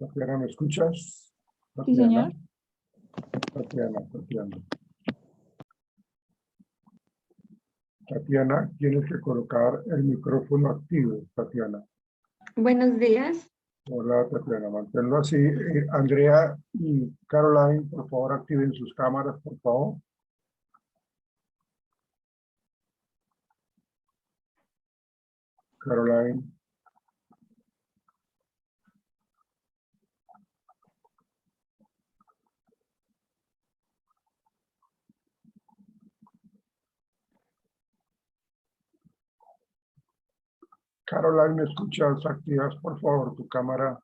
Tatiana, ¿me escuchas? Sí, señor. Tatiana, tienes que colocar el micrófono activo, Tatiana. Buenos días. Hola, Tatiana, manténlo así. Andrea y Caroline, por favor, activen sus cámaras, por favor. Caroline. Caroline, ¿me escuchas? Activas, por favor, tu cámara.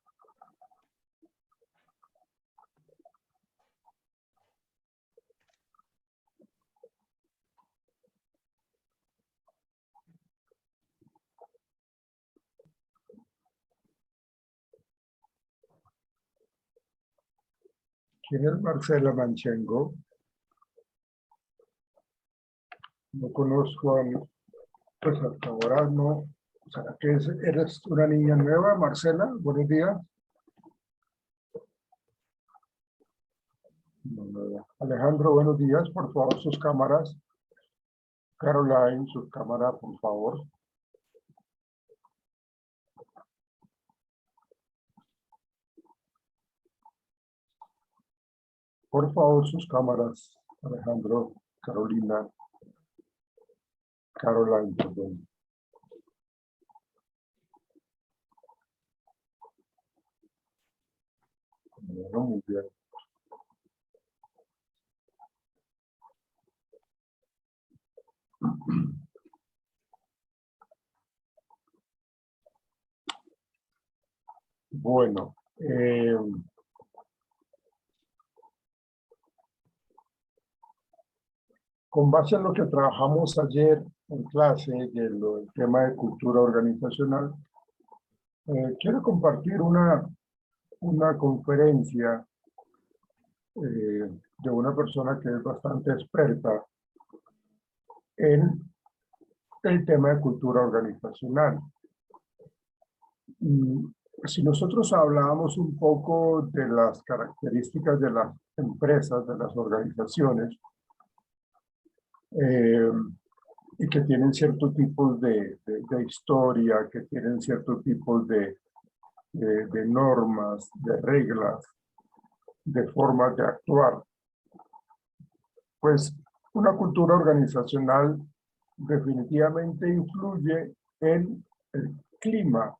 ¿Quién es Marcela Manchengo? No conozco a... Pues hasta ahora no. O sea, que eres una niña nueva, Marcela. Buenos días. Alejandro, buenos días. Por favor, sus cámaras. Caroline, su cámara, por favor. Por favor, sus cámaras. Alejandro, Carolina, Caroline, perdón. Bueno, muy bien. Bueno, con base en lo que trabajamos ayer en clase del tema de cultura organizacional, quiero compartir una conferencia de una persona que es bastante experta en el tema de cultura organizacional. Si nosotros hablábamos un poco de las características de las empresas, de las organizaciones, y que tienen ciertos tipos de historia, que tienen ciertos tipos de normas, de reglas, de formas de actuar, pues una cultura organizacional definitivamente influye en el clima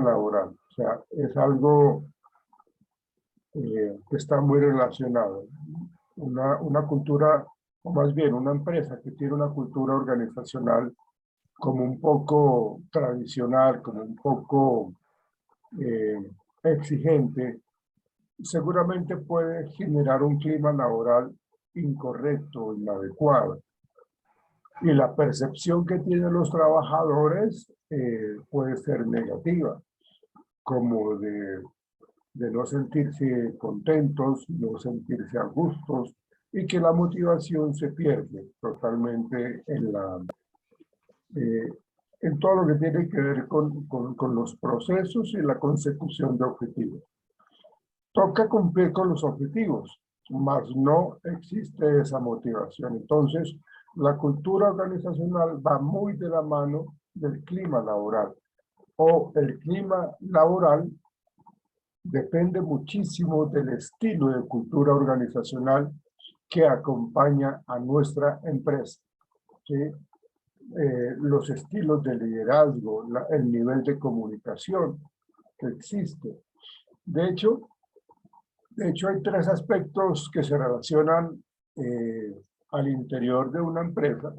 laboral. O sea, es algo que está muy relacionado. Una cultura, o más bien una empresa que tiene una cultura organizacional como un poco tradicional, como un poco exigente, seguramente puede generar un clima laboral incorrecto, inadecuado. Y la percepción que tienen los trabajadores puede ser negativa, como de no sentirse contentos, no sentirse a gustos, y que la motivación se pierde totalmente en todo lo que tiene que ver con los procesos y la consecución de objetivos. Toca cumplir con los objetivos, mas no existe esa motivación. Entonces, la cultura organizacional va muy de la mano del clima laboral, o el clima laboral depende muchísimo del estilo de cultura organizacional que acompaña a nuestra empresa. ¿Sí? Los estilos de liderazgo, el nivel de comunicación que existe. De hecho, hay tres aspectos que se relacionan al interior de una empresa,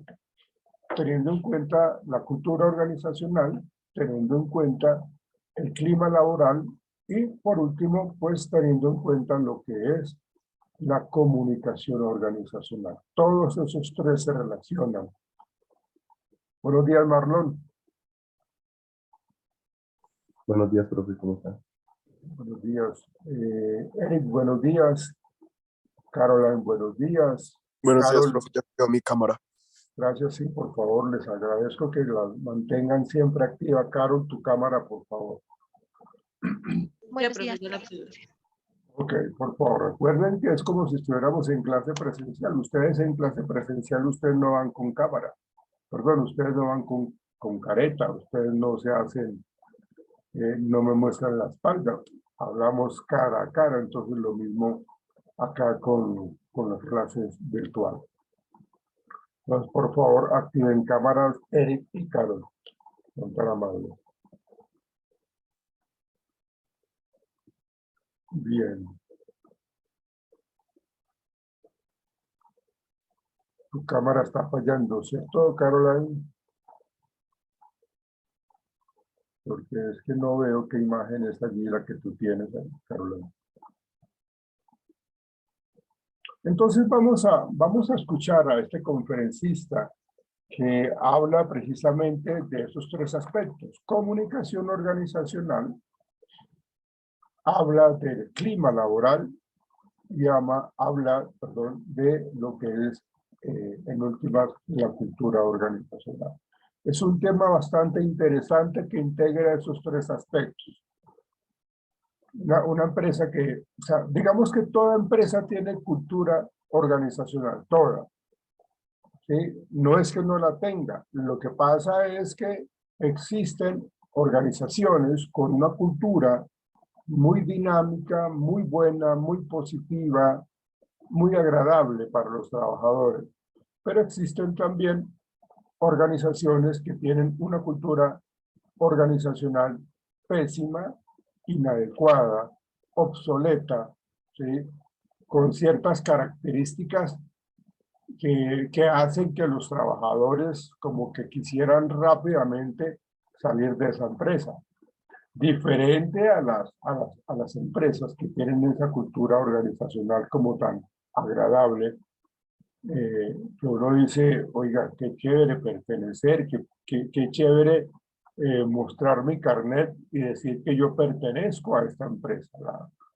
teniendo en cuenta la cultura organizacional, teniendo en cuenta el clima laboral y, por último, pues teniendo en cuenta lo que es la comunicación organizacional. Todos esos tres se relacionan. Buenos días, Marlon. Buenos días, profe, ¿cómo está? Buenos días. Eric, buenos días. Caroline, buenos días. Buenos Carol, días, profe, ya veo mi cámara. gracias, sí, por favor, les agradezco que la mantengan siempre activa. Carol, tu cámara, por favor. Buenos días, profesora. Ok, por favor, recuerden que es como si estuviéramos en clase presencial. Ustedes en clase presencial, ustedes no van con cámara. Perdón, ustedes no van con careta, ustedes no se hacen, no me muestran la espalda. Hablamos cara a cara, entonces lo mismo acá con las clases virtuales. Entonces, por favor, activen cámaras Eric y Carol. Son tan amables. Bien. Tu cámara está fallando, ¿cierto, Caroline? Porque es que no veo qué imagen es allí la que tú tienes, Caroline. Entonces vamos a escuchar a este conferencista que habla precisamente de esos tres aspectos. Comunicación organizacional, habla del clima laboral y habla de lo que es, en últimas, la cultura organizacional. Es un tema bastante interesante que integra esos tres aspectos. Una empresa que, o sea, digamos que toda empresa tiene cultura organizacional, toda. ¿Sí? No es que no la tenga, lo que pasa es que existen organizaciones con una cultura muy dinámica, muy buena, muy positiva, muy agradable para los trabajadores. Pero existen también organizaciones que tienen una cultura organizacional pésima, inadecuada, obsoleta, ¿sí? Con ciertas características que hacen que los trabajadores como que quisieran rápidamente salir de esa empresa. Diferente a las empresas que tienen esa cultura organizacional como tan agradable, que uno dice, oiga, qué chévere pertenecer, qué chévere mostrar mi carnet y decir que yo pertenezco a esta empresa.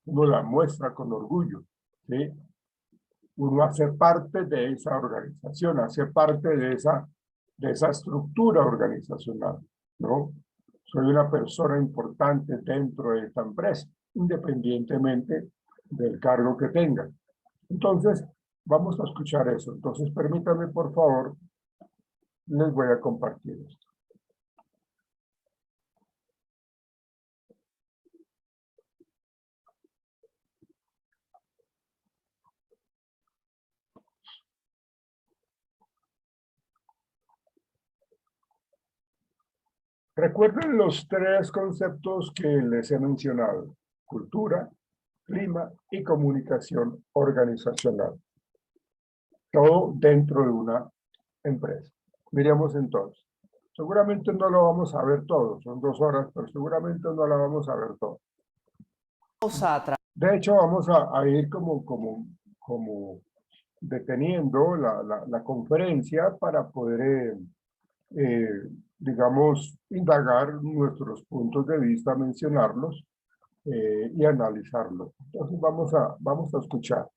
Uno la muestra con orgullo, ¿sí? Uno hace parte de esa organización, hace parte de esa estructura organizacional, ¿no? Soy una persona importante dentro de esta empresa, independientemente del cargo que tenga. Entonces, vamos a escuchar eso. Entonces, permítanme, por favor, les voy a compartir esto. Recuerden los tres conceptos que les he mencionado: cultura, clima y comunicación organizacional. Todo dentro de una empresa. Miremos entonces. Seguramente no lo vamos a ver todo, son 2 horas, pero seguramente no la vamos a ver todo. De hecho, vamos a ir como deteniendo la conferencia para poder, digamos, indagar nuestros puntos de vista, mencionarlos y analizarlos. Entonces vamos a escuchar.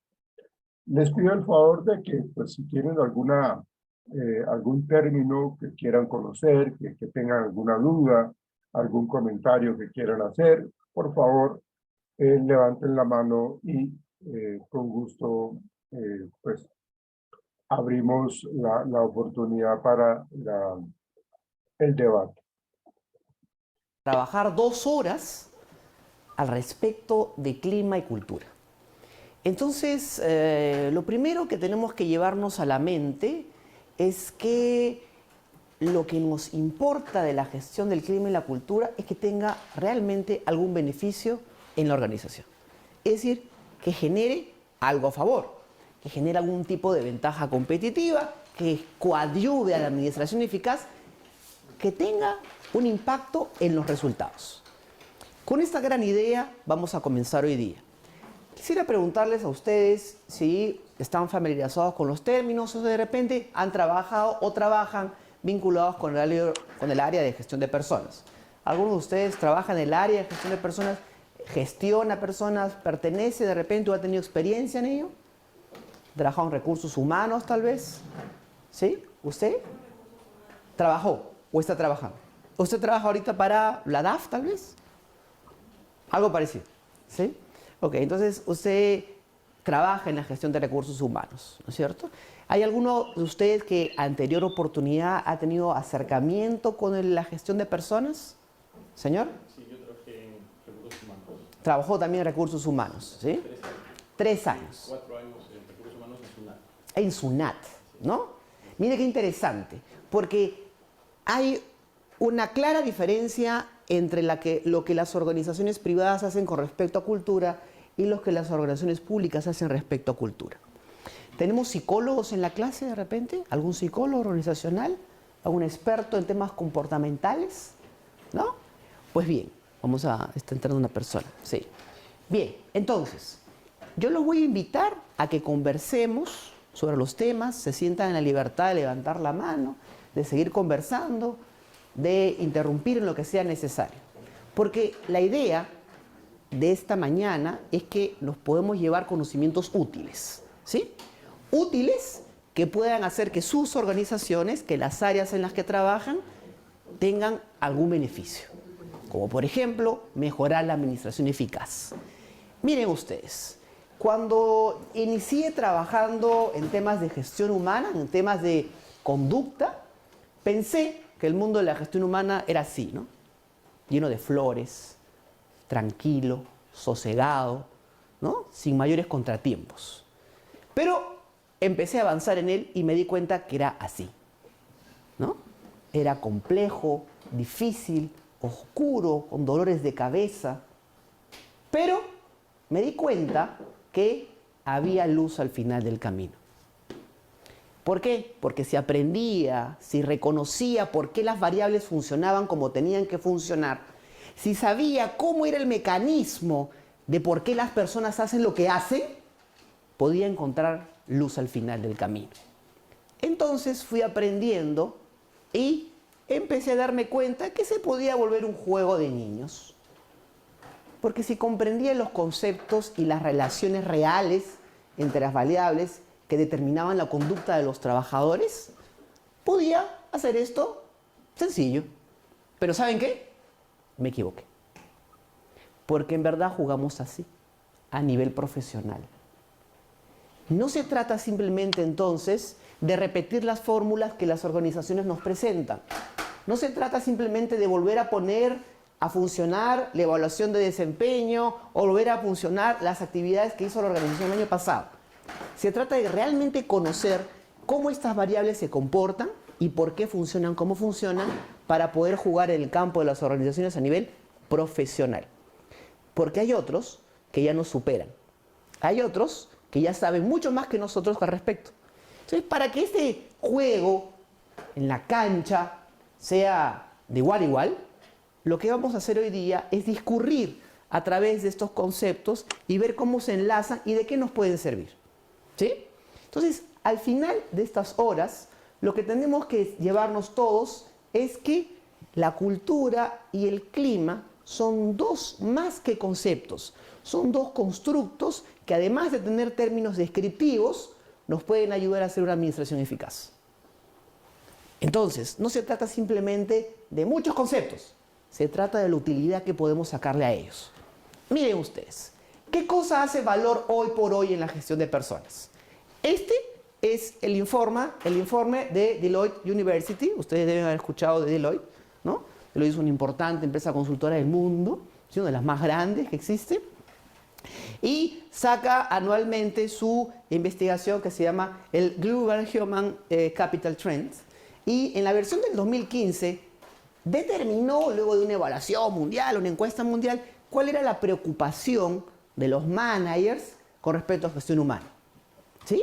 Les pido el favor de que, pues, si tienen algún término que quieran conocer, que tengan alguna duda, algún comentario que quieran hacer, por favor, levanten la mano y con gusto, pues, abrimos la oportunidad para el debate. Trabajar 2 horas al respecto de clima y cultura. Entonces, lo primero que tenemos que llevarnos a la mente es que lo que nos importa de la gestión del clima y la cultura es que tenga realmente algún beneficio en la organización. Es decir, que genere algo a favor, que genere algún tipo de ventaja competitiva, que coadyuve a la administración eficaz, que tenga un impacto en los resultados. Con esta gran idea vamos a comenzar hoy día. Quisiera preguntarles a ustedes si están familiarizados con los términos o de repente han trabajado o trabajan vinculados con el área de gestión de personas. ¿Alguno de ustedes trabaja en el área de gestión de personas, gestiona personas, pertenece de repente o ha tenido experiencia en ello? ¿Trabajado en recursos humanos tal vez? ¿Sí? ¿Usted? ¿Trabajó o está trabajando? ¿Usted trabaja ahorita para la DAF tal vez? Algo parecido, ¿sí? Ok, entonces usted trabaja en la gestión de recursos humanos, ¿no es cierto? ¿Hay alguno de ustedes que anterior oportunidad ha tenido acercamiento con la gestión de personas? ¿Señor? Sí, yo trabajé en recursos humanos. Trabajó también en recursos humanos, ¿sí? 3 años. 3 años. 4 años en recursos humanos en SUNAT. En SUNAT, ¿no? Mire qué interesante, porque hay una clara diferencia entre lo que las organizaciones privadas hacen con respecto a cultura y lo que las organizaciones públicas hacen respecto a cultura. ¿Tenemos psicólogos en la clase de repente? ¿Algún psicólogo organizacional? ¿Algún experto en temas comportamentales? ¿No? Pues bien, vamos a estar entrando una persona, sí. Bien, entonces, yo los voy a invitar a que conversemos sobre los temas, se sientan en la libertad de levantar la mano, de seguir conversando, de interrumpir en lo que sea necesario. Porque la idea de esta mañana es que nos podemos llevar conocimientos útiles, ¿sí? Útiles que puedan hacer que sus organizaciones, que las áreas en las que trabajan, tengan algún beneficio. Como por ejemplo, mejorar la administración eficaz. Miren ustedes, cuando inicié trabajando en temas de gestión humana, en temas de conducta, pensé que el mundo de la gestión humana era así, ¿no? Lleno de flores, tranquilo, sosegado, ¿no? Sin mayores contratiempos. Pero empecé a avanzar en él y me di cuenta que era así, ¿no? Era complejo, difícil, oscuro, con dolores de cabeza. Pero me di cuenta que había luz al final del camino. ¿Por qué? Porque si aprendía, si reconocía por qué las variables funcionaban como tenían que funcionar, si sabía cómo era el mecanismo de por qué las personas hacen lo que hacen, podía encontrar luz al final del camino. Entonces fui aprendiendo y empecé a darme cuenta que se podía volver un juego de niños. Porque si comprendía los conceptos y las relaciones reales entre las variables que determinaban la conducta de los trabajadores, podía hacer esto sencillo. Pero ¿saben qué? Me equivoqué. Porque en verdad jugamos así, a nivel profesional. No se trata simplemente entonces de repetir las fórmulas que las organizaciones nos presentan. No se trata simplemente de volver a poner a funcionar la evaluación de desempeño o volver a funcionar las actividades que hizo la organización el año pasado. Se trata de realmente conocer cómo estas variables se comportan y por qué funcionan como funcionan para poder jugar en el campo de las organizaciones a nivel profesional. Porque hay otros que ya nos superan. Hay otros que ya saben mucho más que nosotros al respecto. Entonces, para que este juego en la cancha sea de igual a igual, lo que vamos a hacer hoy día es discurrir a través de estos conceptos y ver cómo se enlazan y de qué nos pueden servir. ¿Sí? Entonces, al final de estas horas, lo que tenemos que llevarnos todos es que la cultura y el clima son dos más que conceptos, son dos constructos que además de tener términos descriptivos, nos pueden ayudar a hacer una administración eficaz. Entonces, no se trata simplemente de muchos conceptos, se trata de la utilidad que podemos sacarle a ellos. Miren ustedes, ¿qué cosa hace valor hoy por hoy en la gestión de personas? Este es el informe de Deloitte University. Ustedes deben haber escuchado de Deloitte, ¿no? Deloitte es una importante empresa consultora del mundo, es una de las más grandes que existe. Y saca anualmente su investigación que se llama el Global Human Capital Trends. Y en la versión del 2015 determinó, luego de una evaluación mundial, una encuesta mundial, cuál era la preocupación de los managers con respecto a gestión humana. ¿Sí?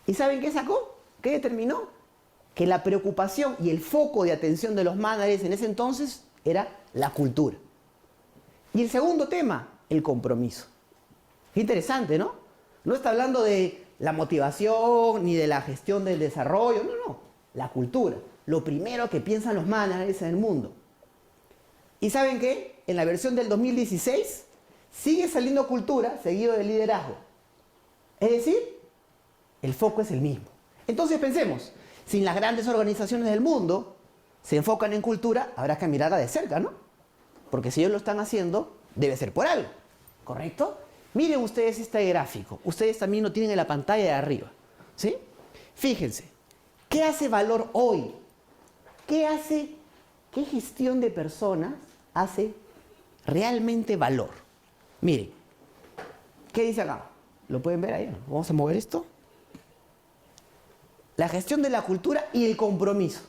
¿Y saben qué sacó? ¿Qué determinó? Que la preocupación y el foco de atención de los managers en ese entonces era la cultura. Y el segundo tema, el compromiso. Qué interesante, ¿no? No está hablando de la motivación ni de la gestión del desarrollo, no. La cultura. Lo primero que piensan los managers en el mundo. ¿Y saben qué? En la versión del 2016 sigue saliendo cultura seguido de liderazgo. Es decir, el foco es el mismo. Entonces pensemos, si las grandes organizaciones del mundo se enfocan en cultura, habrá que mirarla de cerca, ¿no? Porque si ellos lo están haciendo, debe ser por algo, ¿correcto? Miren ustedes este gráfico. Ustedes también lo tienen en la pantalla de arriba, ¿sí? Fíjense, ¿qué hace valor hoy? ¿Qué gestión de personas hace realmente valor? Miren, ¿qué dice acá? ¿Lo pueden ver ahí? Vamos a mover esto. La gestión de la cultura y el compromiso.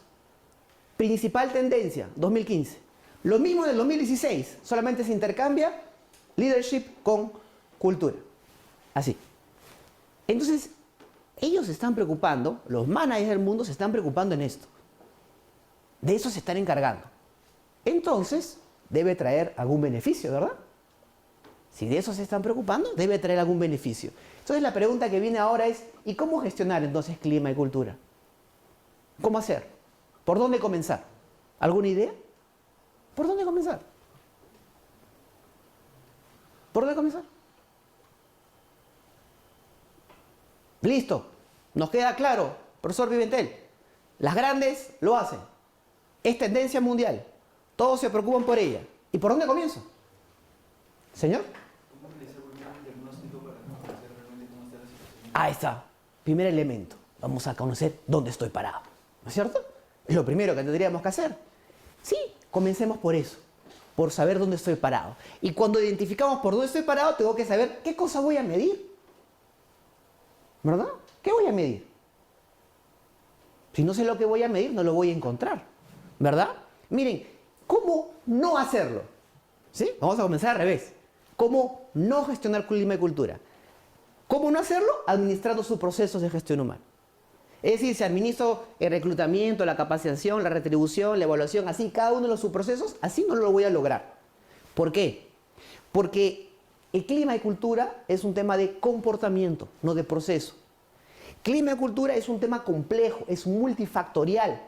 Principal tendencia, 2015. Lo mismo del 2016, solamente se intercambia leadership con cultura. Así. Entonces, ellos se están preocupando, los managers del mundo se están preocupando en esto. De eso se están encargando. Entonces, debe traer algún beneficio, ¿verdad? Si de eso se están preocupando, debe traer algún beneficio. Entonces, la pregunta que viene ahora es, ¿y cómo gestionar entonces clima y cultura? ¿Cómo hacer? ¿Por dónde comenzar? ¿Alguna idea? ¿Por dónde comenzar? ¿Por dónde comenzar? Listo. Nos queda claro, profesor Pimentel. Las grandes lo hacen. Es tendencia mundial. Todos se preocupan por ella. ¿Y por dónde comienzo? ¿Señor? Ahí está. Primer elemento. Vamos a conocer dónde estoy parado. ¿No es cierto? Es lo primero que tendríamos que hacer. Sí, comencemos por eso. Por saber dónde estoy parado. Y cuando identificamos por dónde estoy parado, tengo que saber qué cosa voy a medir. ¿Verdad? ¿Qué voy a medir? Si no sé lo que voy a medir, no lo voy a encontrar. ¿Verdad? Miren, ¿cómo no hacerlo? ¿Sí? Vamos a comenzar al revés. ¿Cómo no gestionar clima y cultura? ¿Cómo no hacerlo? Administrando sus procesos de gestión humana. Es decir, si administro el reclutamiento, la capacitación, la retribución, la evaluación, así, cada uno de los subprocesos, así no lo voy a lograr. ¿Por qué? Porque el clima y cultura es un tema de comportamiento, no de proceso. Clima y cultura es un tema complejo, es multifactorial.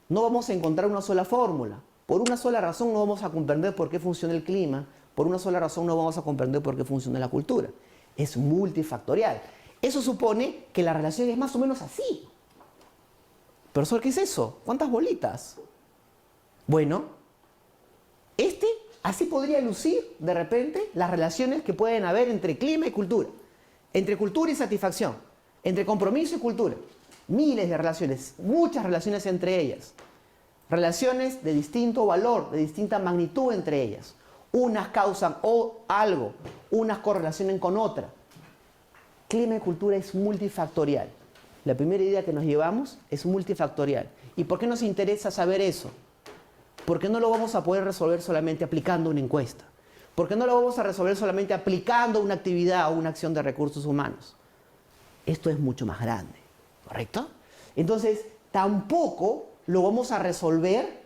No vamos a encontrar una sola fórmula. Por una sola razón no vamos a comprender por qué funciona el clima, por una sola razón no vamos a comprender por qué funciona la cultura. Es multifactorial. Eso supone que la relación es más o menos así. Profesor, ¿qué es eso? ¿Cuántas bolitas? Bueno, así podría lucir de repente las relaciones que pueden haber entre clima y cultura, entre cultura y satisfacción, entre compromiso y cultura. Miles de relaciones, muchas relaciones entre ellas. Relaciones de distinto valor, de distinta magnitud entre ellas. Unas causan algo, unas correlacionan con otras. Clima y cultura es multifactorial. La primera idea que nos llevamos es multifactorial. ¿Y por qué nos interesa saber eso? Porque no lo vamos a poder resolver solamente aplicando una encuesta. Porque no lo vamos a resolver solamente aplicando una actividad o una acción de recursos humanos. Esto es mucho más grande, ¿correcto? Entonces, tampoco lo vamos a resolver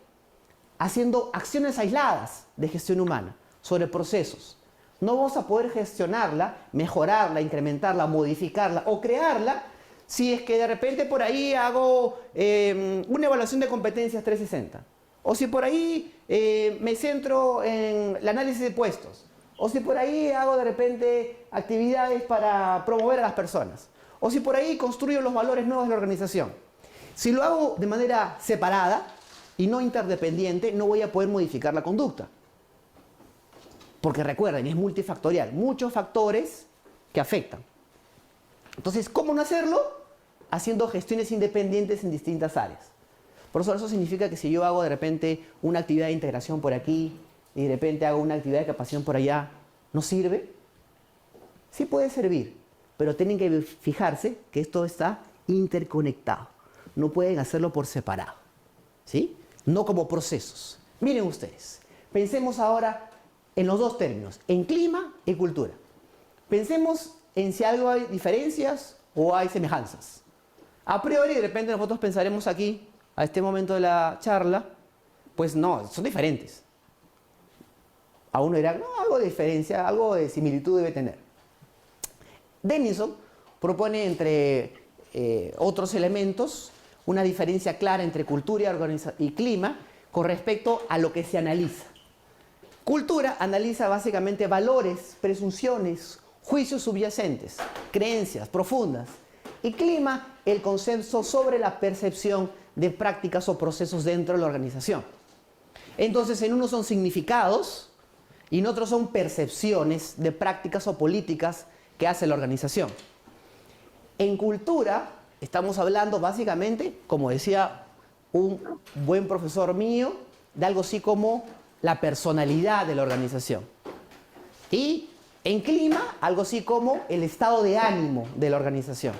haciendo acciones aisladas de gestión humana sobre procesos. No vamos a poder gestionarla, mejorarla, incrementarla, modificarla o crearla si es que de repente por ahí hago una evaluación de competencias 360. O si por ahí me centro en el análisis de puestos. O si por ahí hago de repente actividades para promover a las personas. O si por ahí construyo los valores nuevos de la organización. Si lo hago de manera separada y no interdependiente, no voy a poder modificar la conducta. Porque recuerden, es multifactorial, muchos factores que afectan. Entonces, ¿cómo no hacerlo? Haciendo gestiones independientes en distintas áreas. Por eso significa que si yo hago de repente una actividad de integración por aquí y de repente hago una actividad de capacitación por allá, ¿no sirve? Sí puede servir, pero tienen que fijarse que esto está interconectado. No pueden hacerlo por separado, ¿sí? No como procesos. Miren ustedes, pensemos ahora en los dos términos, en clima y cultura. Pensemos en si algo hay diferencias o hay semejanzas. A priori, de repente nosotros pensaremos aquí, a este momento de la charla, pues no, son diferentes. A uno dirá, no, algo de diferencia, algo de similitud debe tener. Denison propone, entre otros elementos, una diferencia clara entre cultura y clima con respecto a lo que se analiza. Cultura analiza básicamente valores, presunciones, juicios subyacentes, creencias profundas. Y clima, el consenso sobre la percepción de prácticas o procesos dentro de la organización. Entonces, en uno son significados y otros son percepciones de prácticas o políticas que hace la organización. En cultura estamos hablando básicamente, como decía un buen profesor mío, de algo así como la personalidad de la organización. Y en clima, algo así como el estado de ánimo de la organización.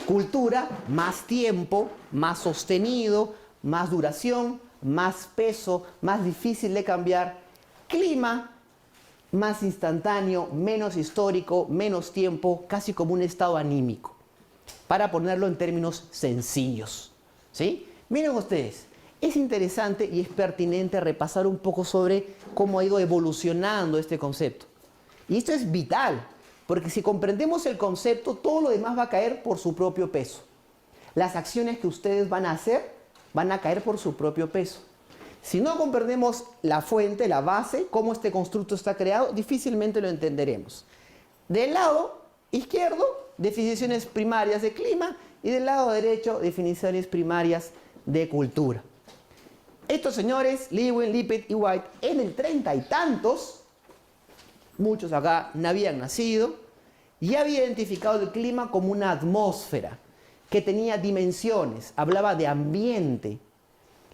Cultura, más tiempo, más sostenido, más duración, más peso, más difícil de cambiar. Clima, más instantáneo, menos histórico, menos tiempo, casi como un estado anímico. Para ponerlo en términos sencillos, ¿sí? Miren ustedes, es interesante y es pertinente repasar un poco sobre cómo ha ido evolucionando este concepto. Y esto es vital, porque si comprendemos el concepto, todo lo demás va a caer por su propio peso. Las acciones que ustedes van a hacer van a caer por su propio peso. Si no comprendemos la fuente, la base, cómo este constructo está creado, difícilmente lo entenderemos. Del lado izquierdo, definiciones primarias de clima, y del lado derecho, definiciones primarias de cultura. Estos señores, Lewin, Lippitt y White, en el 30 y tantos, muchos acá no habían nacido, ya había identificado el clima como una atmósfera que tenía dimensiones, hablaba de ambiente.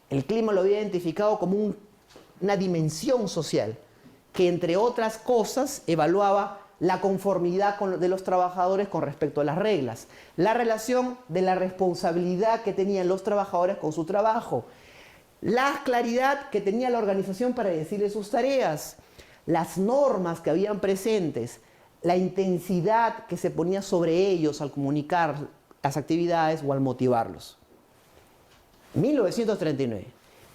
El clima lo había identificado como una dimensión social que, entre otras cosas, evaluaba la conformidad de los trabajadores con respecto a las reglas, la relación de la responsabilidad que tenían los trabajadores con su trabajo, la claridad que tenía la organización para decirles sus tareas, las normas que habían presentes, la intensidad que se ponía sobre ellos al comunicar las actividades o al motivarlos. 1939.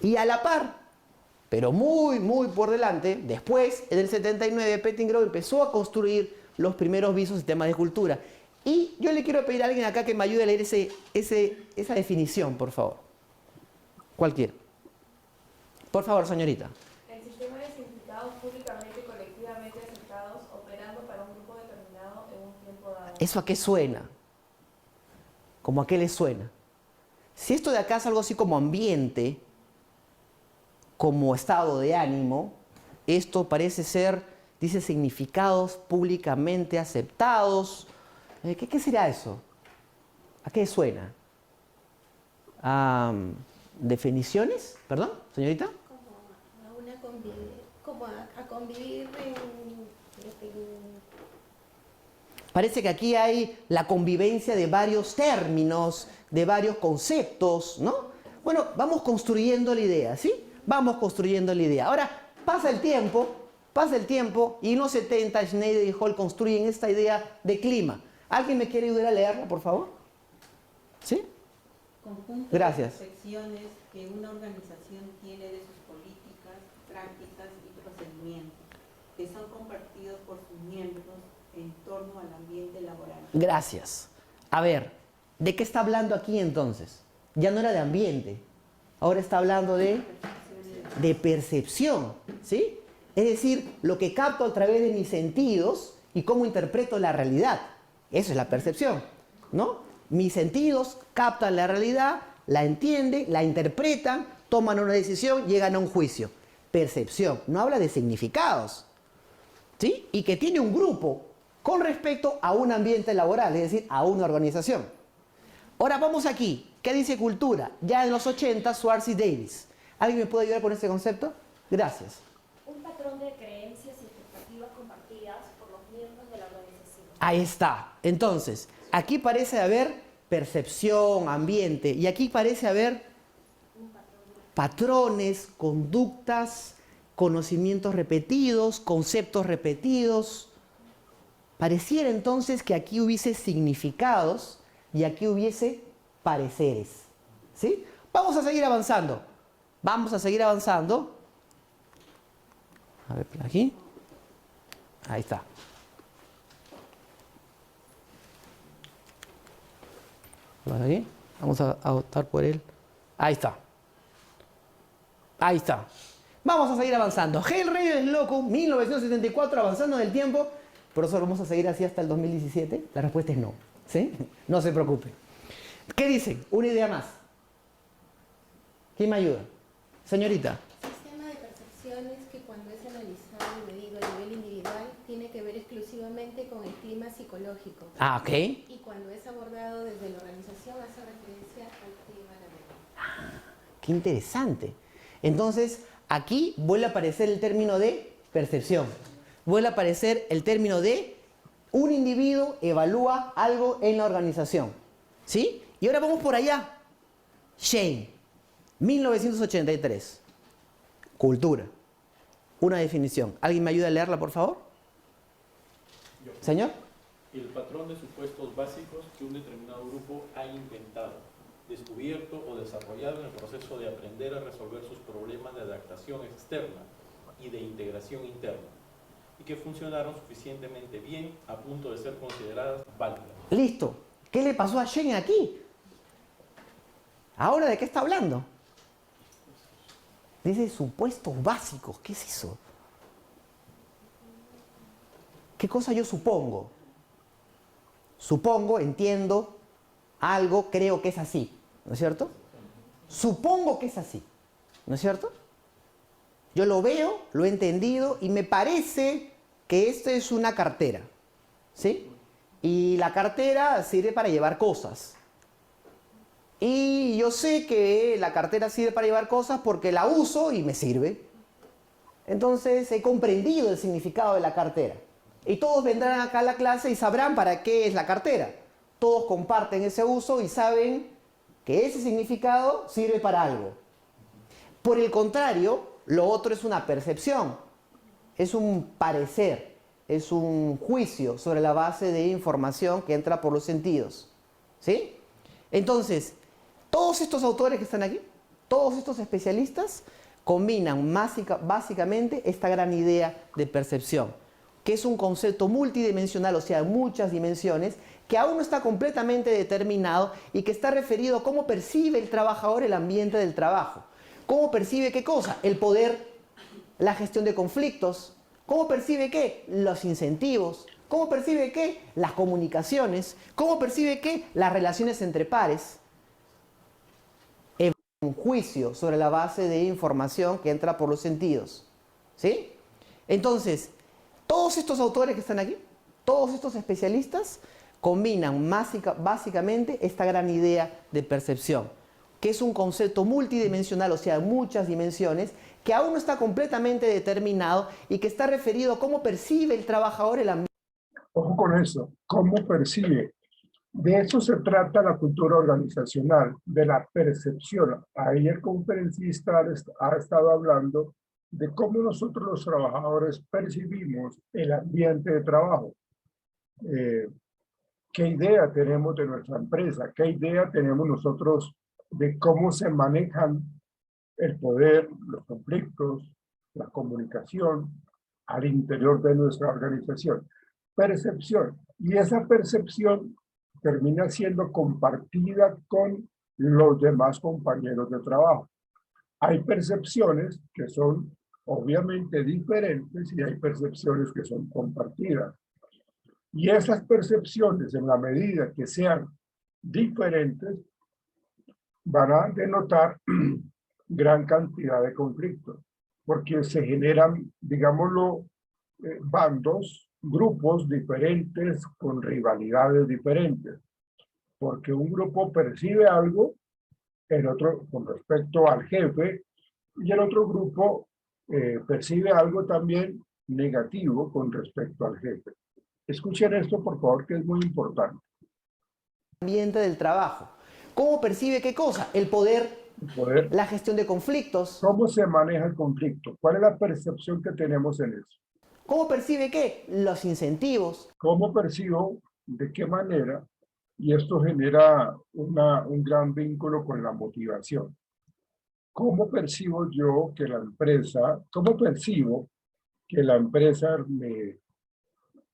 Y a la par, pero muy por delante, después, en el 79, Pettigrew empezó a construir los primeros visos de temas de cultura. Y yo le quiero pedir a alguien acá que me ayude a leer esa definición, por favor. Cualquiera. Por favor, señorita. El sistema de significados públicamente y colectivamente aceptados operando para un grupo determinado en un tiempo dado. ¿Eso a qué suena? ¿Cómo a qué le suena? Si esto de acá es algo así como ambiente, como estado de ánimo, esto parece ser, dice, significados públicamente aceptados. ¿Qué será eso? ¿A qué suena? ¿Definiciones? ¿Perdón, señorita? Como a convivir Parece que aquí hay la convivencia de varios términos, de varios conceptos, ¿no? Bueno, vamos construyendo la idea, ¿sí? Vamos construyendo la idea. Ahora, pasa el tiempo, y en los 70 Schneider y Hall construyen esta idea de clima. ¿Alguien me quiere ayudar a leerla, por favor? ¿Sí? Conjunto Gracias. de percepciones que una organización tiene de sus políticas, prácticas y procedimientos, que son compartidos por sus miembros en torno al ambiente laboral. Gracias. A ver, ¿de qué está hablando aquí entonces? Ya no era de ambiente, ahora está hablando de percepción, ¿sí? Es decir, lo que capto a través de mis sentidos y cómo interpreto la realidad. Eso es la percepción, ¿no? Mis sentidos captan la realidad, la entienden, la interpretan, toman una decisión, llegan a un juicio. Percepción, no habla de significados, ¿sí? Y que tiene un grupo con respecto a un ambiente laboral, es decir, a una organización. Ahora vamos aquí. ¿Qué dice cultura? Ya en los 80, Schwartz y Davis. ¿Alguien me puede ayudar con este concepto? Gracias. Un patrón de creencias y expectativas compartidas por los miembros de la organización. Ahí está. Entonces, aquí parece haber percepción, ambiente, y aquí parece haber patrones, conductas, conocimientos repetidos, conceptos repetidos. Pareciera entonces que aquí hubiese significados y aquí hubiese pareceres, ¿sí? Vamos a seguir avanzando. Vamos a seguir avanzando. A ver, por aquí. Ahí está. Vamos aquí. Vamos a optar por él. Ahí está. Ahí está. Vamos a seguir avanzando. Hale, Reyes, Loco, 1974, avanzando en el tiempo. Profesor, ¿vamos a seguir así hasta el 2017? La respuesta es no. ¿Sí? No se preocupe. ¿Qué dicen? Una idea más. ¿Quién me ayuda? Señorita. sistema de percepciones que cuando es analizado y medido en exclusivamente con el clima psicológico. Ah, ok. Y cuando es abordado desde la organización hace referencia al clima laboral. Qué interesante. Entonces, aquí vuelve a aparecer el término de percepción. Vuelve a aparecer el término de un individuo evalúa algo en la organización. ¿Sí? Y ahora vamos por allá. Shane, 1983. Cultura. Una definición. ¿Alguien me ayuda a leerla, por favor? Yo. Señor. El patrón de supuestos básicos que un determinado grupo ha inventado, descubierto o desarrollado en el proceso de aprender a resolver sus problemas de adaptación externa y de integración interna, y que funcionaron suficientemente bien a punto de ser consideradas válidas. Listo. ¿Qué le pasó a Shane aquí? ¿Ahora de qué está hablando? Dice supuestos básicos. ¿Qué es eso? ¿Qué cosa yo supongo? Supongo, entiendo algo, creo que es así. ¿No es cierto? Supongo que es así. ¿No es cierto? Yo lo veo, lo he entendido y me parece que esto es una cartera. ¿Sí? Y la cartera sirve para llevar cosas. Y yo sé que la cartera sirve para llevar cosas porque la uso y me sirve. Entonces he comprendido el significado de la cartera. Y todos vendrán acá a la clase y sabrán para qué es la cartera. Todos comparten ese uso y saben que ese significado sirve para algo. Por el contrario, lo otro es una percepción. Es un parecer. Es un juicio sobre la base de información que entra por los sentidos. ¿Sí? Entonces, todos estos autores que están aquí, todos estos especialistas, combinan básicamente esta gran idea de percepción, que es un concepto multidimensional, o sea, muchas dimensiones, que aún no está completamente determinado y que está referido a cómo percibe el trabajador el ambiente del trabajo. ¿Cómo percibe qué cosa? El poder, la gestión de conflictos. ¿Cómo percibe qué? Los incentivos. ¿Cómo percibe qué? Las comunicaciones. ¿Cómo percibe qué? Las relaciones entre pares. Un juicio sobre la base de información que entra por los sentidos. ¿Sí? Entonces, todos estos autores que están aquí, todos estos especialistas, combinan básicamente esta gran idea de percepción, que es un concepto multidimensional, o sea, muchas dimensiones, que aún no está completamente determinado y que está referido a cómo percibe el trabajador el ambiente. Ojo con eso, cómo percibe. De eso se trata la cultura organizacional, de la percepción. Ahí el conferencista ha estado hablando de cómo nosotros los trabajadores percibimos el ambiente de trabajo. ¿Qué idea tenemos de nuestra empresa? ¿Qué idea tenemos nosotros de cómo se manejan el poder, los conflictos, la comunicación al interior de nuestra organización? Percepción. Y esa percepción termina siendo compartida con los demás compañeros de trabajo. Hay percepciones que son obviamente diferentes y hay percepciones que son compartidas. Y esas percepciones, en la medida que sean diferentes, van a denotar gran cantidad de conflictos, porque se generan, digámoslo, bandos, grupos diferentes con rivalidades diferentes, porque un grupo percibe algo, el otro con respecto al jefe, y el otro grupo percibe algo también negativo con respecto al jefe. Escuchen esto, por favor, que es muy importante. Ambiente del trabajo. ¿Cómo percibe qué cosa? El poder, la gestión de conflictos. ¿Cómo se maneja el conflicto? ¿Cuál es la percepción que tenemos en eso? ¿Cómo percibe qué? Los incentivos. ¿Cómo percibo? ¿De qué manera? Y esto genera un gran vínculo con la motivación. ¿Cómo percibo yo que la empresa, cómo percibo que la empresa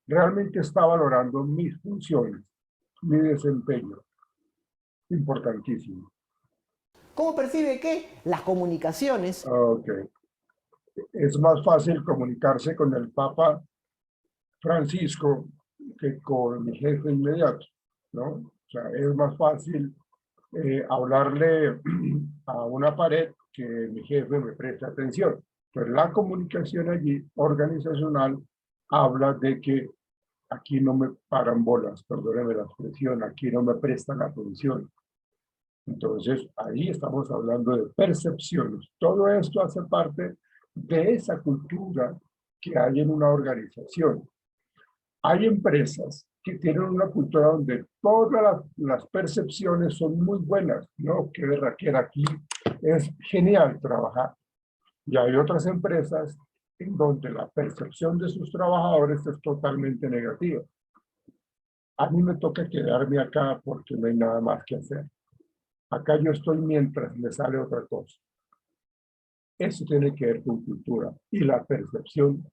realmente está valorando mis funciones, mi desempeño? Importantísimo. ¿Cómo percibe qué? Las comunicaciones. Ok. Es más fácil comunicarse con el Papa Francisco que con mi jefe inmediato, ¿no? O sea, es más fácil hablarle a una pared que mi jefe me preste atención. Pero la comunicación allí, organizacional, habla de que aquí no me paran bolas, perdónenme la expresión, aquí no me prestan atención. Entonces, ahí estamos hablando de percepciones. Todo esto hace parte de esa cultura que hay en una organización. Hay empresas que tienen una cultura donde todas las percepciones son muy buenas, ¿no? Que berraquera, aquí es genial trabajar. Y hay otras empresas en donde la percepción de sus trabajadores es totalmente negativa. A mí me toca quedarme acá porque no hay nada más que hacer. Acá yo estoy mientras me sale otra cosa. Eso tiene que ver con cultura. Y la percepción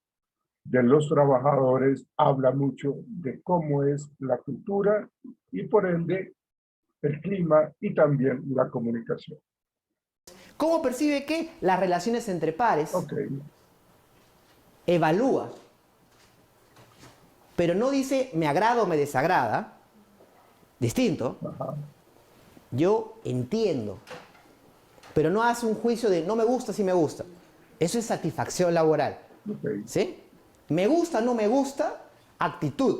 de los trabajadores habla mucho de cómo es la cultura y por ende el clima y también la comunicación. ¿Cómo percibe que las relaciones entre pares? Ok, Evalúa. Pero no dice me agrada o me desagrada. Distinto. ajá, Yo entiendo. Pero no hace un juicio de no me gusta, sí me gusta. Eso es satisfacción laboral. ok. ¿Sí? Me gusta, no me gusta, actitud.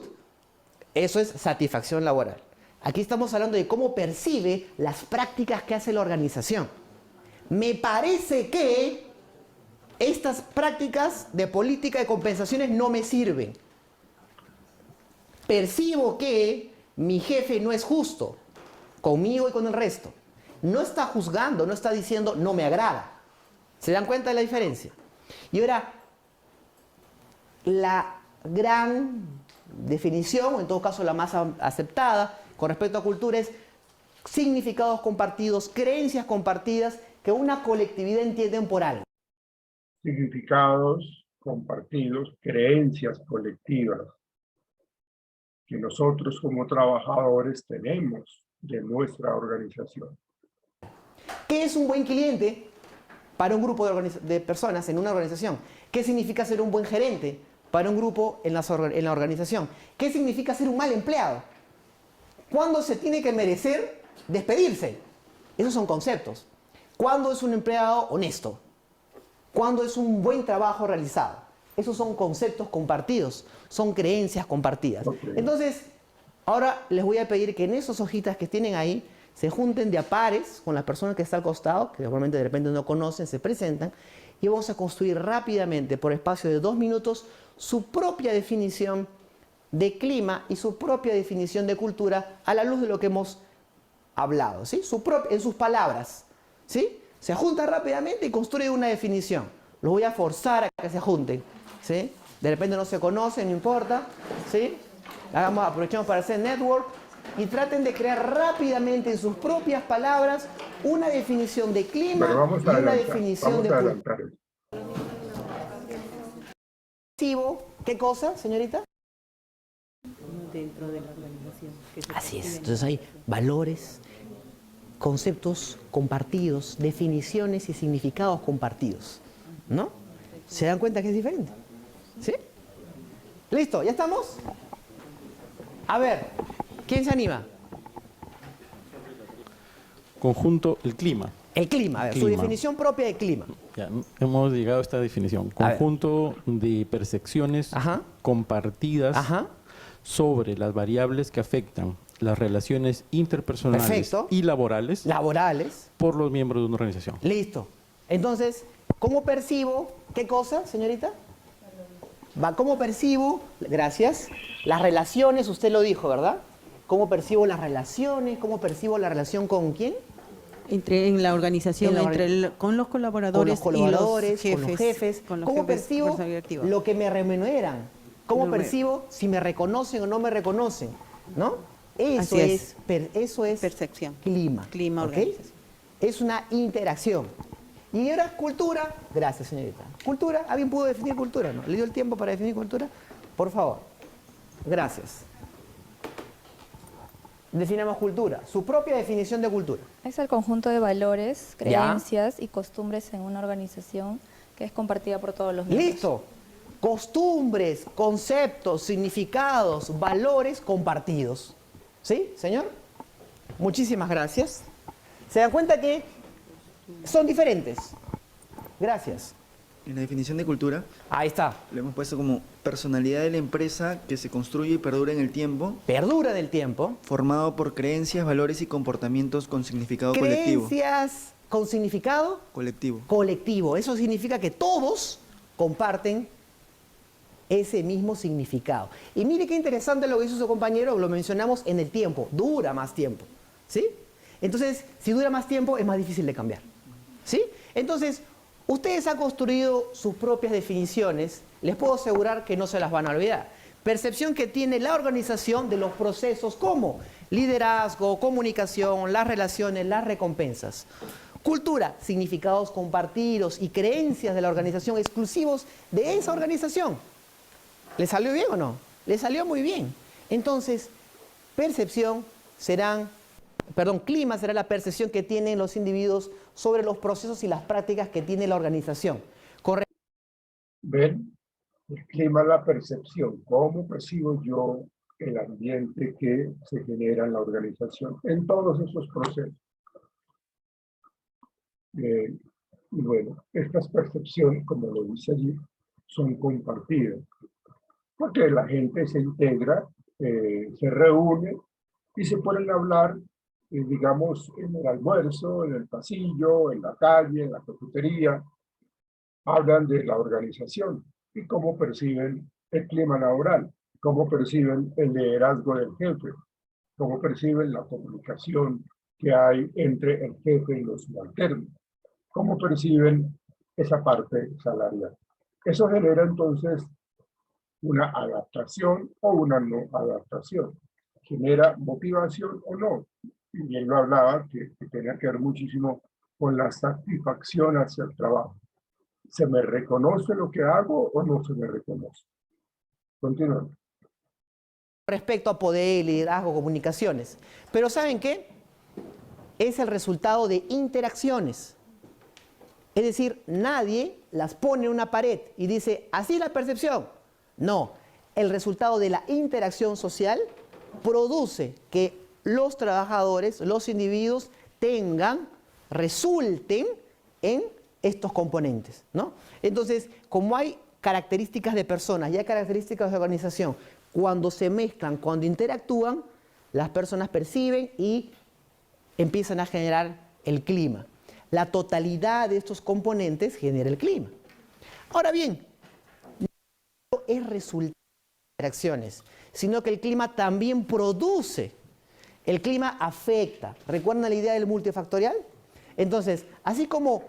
Eso es satisfacción laboral. Aquí estamos hablando de cómo percibe las prácticas que hace la organización. Me parece que estas prácticas de política de compensaciones no me sirven. Percibo que mi jefe no es justo conmigo y con el resto. No está juzgando, no está diciendo no me agrada. ¿Se dan cuenta de la diferencia? Y ahora, la gran definición, o en todo caso la más aceptada con respecto a cultura, es significados compartidos, creencias compartidas que una colectividad entiende por algo. Significados compartidos, creencias colectivas que nosotros como trabajadores tenemos de nuestra organización. ¿Qué es un buen cliente para un grupo de personas en una organización? ¿Qué significa ser un buen gerente para un grupo en la organización? ¿Qué significa ser un mal empleado? ¿Cuándo se tiene que merecer despedirse? Esos son conceptos. ¿Cuándo es un empleado honesto? ¿Cuándo es un buen trabajo realizado? Esos son conceptos compartidos, son creencias compartidas. Okay. Entonces, ahora les voy a pedir que en esas hojitas que tienen ahí se junten de a pares con las personas que están al costado, que normalmente de repente no conocen, se presentan, y vamos a construir rápidamente, por espacio de 2 minutos, su propia definición de clima y su propia definición de cultura a la luz de lo que hemos hablado, ¿sí? En sus palabras, ¿sí? Se juntan rápidamente y construyen una definición. Los voy a forzar a que se junten, ¿sí? De repente no se conocen, no importa, ¿sí? Aprovechemos para hacer network y traten de crear rápidamente en sus propias palabras una definición de clima y una definición de cultura. ¿Qué cosa, señorita? Dentro de la organización. Así es. Entonces hay valores, conceptos compartidos, definiciones y significados compartidos, ¿no? ¿Se dan cuenta que es diferente? ¿Sí? ¿Listo? ¿Ya estamos? A ver, ¿quién se anima? Conjunto, el clima. El clima, a ver, su Clima. definición propia de clima. Ya, hemos llegado a esta definición. A ver. Conjunto de percepciones Ajá. compartidas Ajá. sobre las variables que afectan las relaciones interpersonales Perfecto. y laborales Laborales. por los miembros de una organización. Listo. Entonces, ¿cómo percibo qué cosa, señorita? ¿Cómo percibo? Gracias. Las relaciones, usted lo dijo, ¿verdad? ¿Cómo percibo las relaciones? ¿Cómo percibo la relación con quién? En la organización, con los colaboradores, con los jefes. con los ¿Cómo jefes, percibo personalidad activa. lo que me remuneran? ¿Cómo Lo percibo si me reconocen o no me reconocen? ¿No? Eso Así es, es. eso es Percepción. clima. Clima, ¿ok? organización. Es una interacción. Y ahora cultura. Gracias, señorita. Cultura. ¿Alguien pudo definir cultura? ¿No? ¿Le dio el tiempo para definir cultura? Por favor. Gracias. Definamos cultura. Su propia definición de cultura. Es el conjunto de valores, Ya. creencias y costumbres en una organización que es compartida por todos los miembros. Listo. Costumbres, conceptos, significados, valores compartidos. ¿Sí, señor? Muchísimas gracias. ¿Se dan cuenta que son diferentes? Gracias. En la definición de cultura, Ahí está. lo hemos puesto como personalidad de la empresa que se construye y perdura en el tiempo, Perdura del tiempo. formado por creencias, valores y comportamientos con significado colectivo. Creencias con significado Colectivo. colectivo. Eso significa que todos comparten ese mismo significado. Y mire qué interesante lo que hizo su compañero, lo mencionamos en el tiempo, dura más tiempo, ¿sí? Entonces, si dura más tiempo, es más difícil de cambiar, ¿sí? Entonces, ustedes han construido sus propias definiciones, les puedo asegurar que no se las van a olvidar. Percepción que tiene la organización de los procesos como liderazgo, comunicación, las relaciones, las recompensas. Cultura, significados compartidos y creencias de la organización exclusivos de esa organización. ¿Le salió bien o no? Le salió muy bien. Entonces, clima será la percepción que tienen los individuos sobre los procesos y las prácticas que tiene la organización. ¿Ven? El clima es la percepción. ¿Cómo percibo yo el ambiente que se genera en la organización en todos esos procesos? Y bueno, estas percepciones, como lo dice allí, son compartidas. Porque la gente se integra, se reúne y se ponen a hablar, digamos, en el almuerzo, en el pasillo, en la calle, en la cafetería. Hablan de la organización y cómo perciben el clima laboral, cómo perciben el liderazgo del jefe, cómo perciben la comunicación que hay entre el jefe y los subalternos, cómo perciben esa parte salarial. Eso genera entonces una adaptación o una no adaptación. Genera motivación o no. Y él lo hablaba que tenía que ver muchísimo con la satisfacción hacia el trabajo. ¿Se me reconoce lo que hago o no se me reconoce? Continuamos. Respecto a poder, liderazgo, comunicaciones. Pero ¿saben qué? Es el resultado de interacciones. Es decir, nadie las pone en una pared y dice, así es la percepción. No, el resultado de la interacción social produce que los trabajadores, los individuos resulten en estos componentes, ¿no? Entonces, como hay características de personas y hay características de organización, cuando se mezclan, cuando interactúan, las personas perciben y empiezan a generar el clima. La totalidad de estos componentes genera el clima. Ahora bien, no es resultado de interacciones, sino que el clima también produce. El clima afecta. ¿Recuerdan la idea del multifactorial? Entonces, así como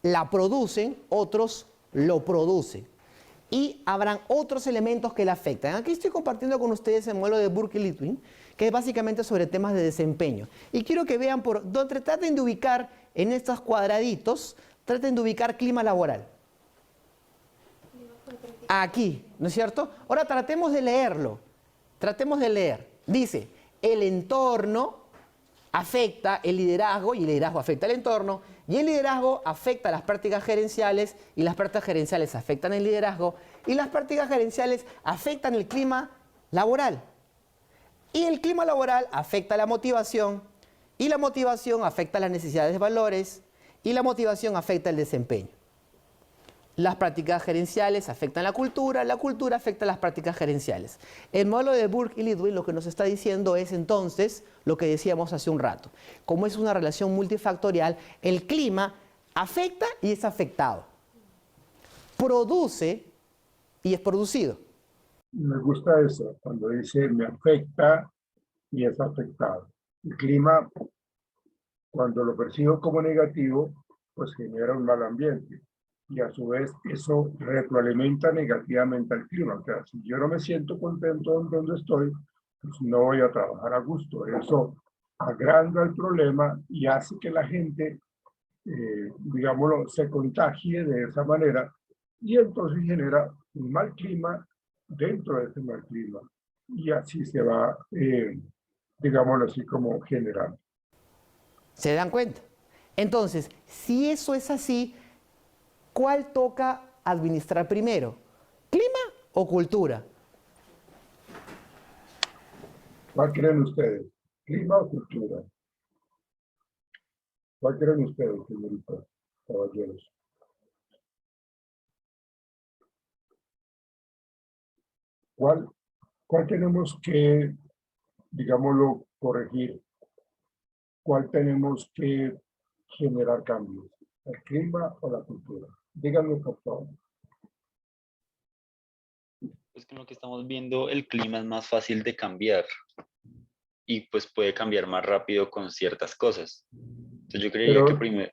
la producen, otros lo producen. Y habrán otros elementos que la afectan. Aquí estoy compartiendo con ustedes el modelo de Burke y Litwin, que es básicamente sobre temas de desempeño. Y quiero que vean traten de ubicar en estos cuadraditos, traten de ubicar clima laboral. Aquí, ¿no es cierto? Ahora tratemos de leerlo. Tratemos de leer. Dice, el entorno afecta el liderazgo y el liderazgo afecta el entorno y el liderazgo afecta las prácticas gerenciales y las prácticas gerenciales afectan el liderazgo y las prácticas gerenciales afectan el clima laboral. Y el clima laboral afecta la motivación y la motivación afecta las necesidades de valores y la motivación afecta el desempeño. Las prácticas gerenciales afectan la cultura afecta las prácticas gerenciales. El modelo de Burke y Litwin lo que nos está diciendo es entonces lo que decíamos hace un rato. Como es una relación multifactorial, el clima afecta y es afectado. Produce y es producido. Me gusta eso, cuando dice me afecta y es afectado. El clima, cuando lo percibo como negativo, pues genera un mal ambiente. Y a su vez eso retroalimenta negativamente al clima. O sea, si yo no me siento contento donde estoy, pues no voy a trabajar a gusto. Eso agranda el problema y hace que la gente, digámoslo, se contagie de esa manera y entonces genera un mal clima dentro de ese mal clima. Y así se va, digámoslo así, como generando. ¿Se dan cuenta? Entonces, si eso es así, ¿cuál toca administrar primero? ¿Clima o cultura? ¿Cuál creen ustedes? ¿Clima o cultura? ¿Cuál creen ustedes, señoritas, caballeros? ¿Cuál tenemos que, digámoslo, corregir? ¿Cuál tenemos que generar cambios? ¿El clima o la cultura? Díganme, por favor. Pues con lo que estamos viendo, el clima es más fácil de cambiar y pues puede cambiar más rápido con ciertas cosas. Entonces yo creería que primero...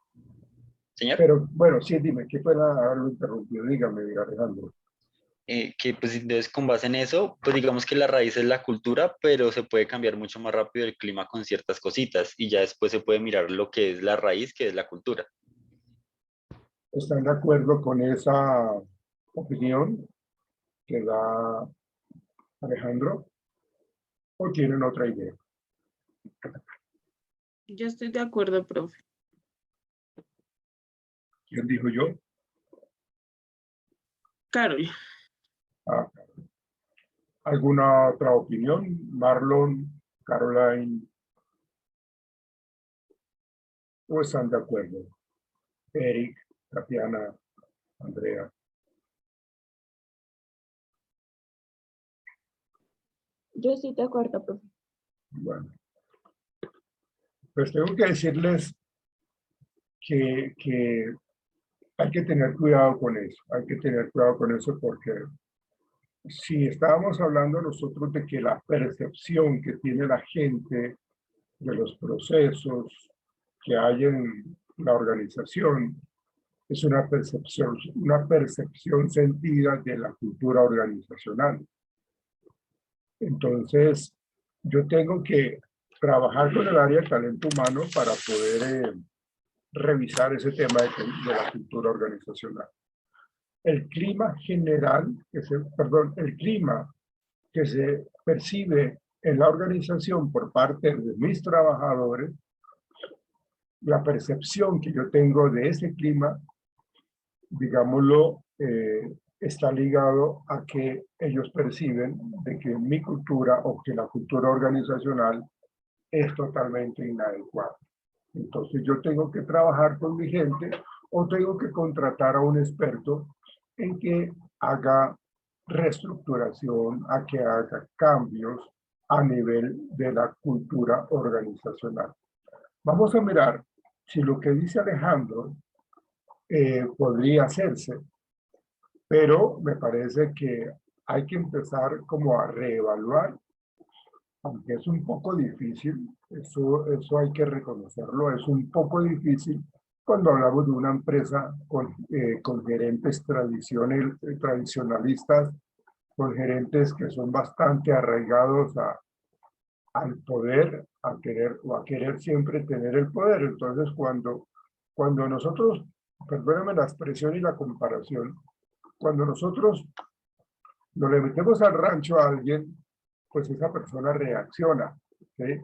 Señor. Pero bueno, sí, dime, ¿qué pena haberlo interrumpido? Dígame, Alejandro. Que pues entonces con base en eso, pues digamos que la raíz es la cultura, pero se puede cambiar mucho más rápido el clima con ciertas cositas y ya después se puede mirar lo que es la raíz, que es la cultura. ¿Están de acuerdo con esa opinión que da Alejandro? ¿O tienen otra idea? Yo estoy de acuerdo, profe. ¿Quién dijo yo? Carol. Ah, ¿alguna otra opinión? Marlon, Caroline. ¿O están de acuerdo? Eric, Tatiana, Andrea. Yo estoy de acuerdo, profe. Bueno. Pues tengo que decirles que hay que tener cuidado con eso. Hay que tener cuidado con eso porque si estábamos hablando nosotros de que la percepción que tiene la gente de los procesos que hay en la organización es una percepción sentida de la cultura organizacional. Entonces, yo tengo que trabajar con el área de talento humano para poder revisar ese tema de la cultura organizacional. El clima general, el clima que se percibe en la organización por parte de mis trabajadores, la percepción que yo tengo de ese clima, digámoslo, está ligado a que ellos perciben de que mi cultura o que la cultura organizacional es totalmente inadecuada. Entonces yo tengo que trabajar con mi gente o tengo que contratar a un experto en que haga reestructuración, a que haga cambios a nivel de la cultura organizacional. Vamos a mirar si lo que dice Alejandro podría hacerse, pero me parece que hay que empezar como a reevaluar, aunque es un poco difícil, eso hay que reconocerlo, es un poco difícil cuando hablamos de una empresa con gerentes tradicionalistas, con gerentes que son bastante arraigados al poder, a querer siempre tener el poder. Entonces, cuando nosotros, perdónenme la expresión y la comparación, cuando nosotros nos le metemos al rancho a alguien, pues esa persona reacciona, ¿sí?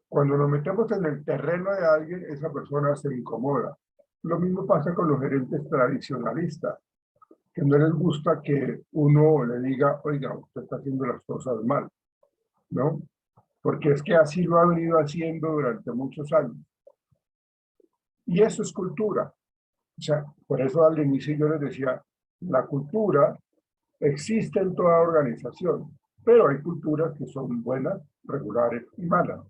Cuando nos metemos en el terreno de alguien, esa persona se incomoda. Lo mismo pasa con los gerentes tradicionalistas, que no les gusta que uno le diga, oiga, usted está haciendo las cosas mal, ¿no? Porque es que así lo ha venido haciendo durante muchos años. Y eso es cultura. O sea, por eso al inicio yo les decía, la cultura existe en toda organización, pero hay culturas que son buenas, regulares y malas.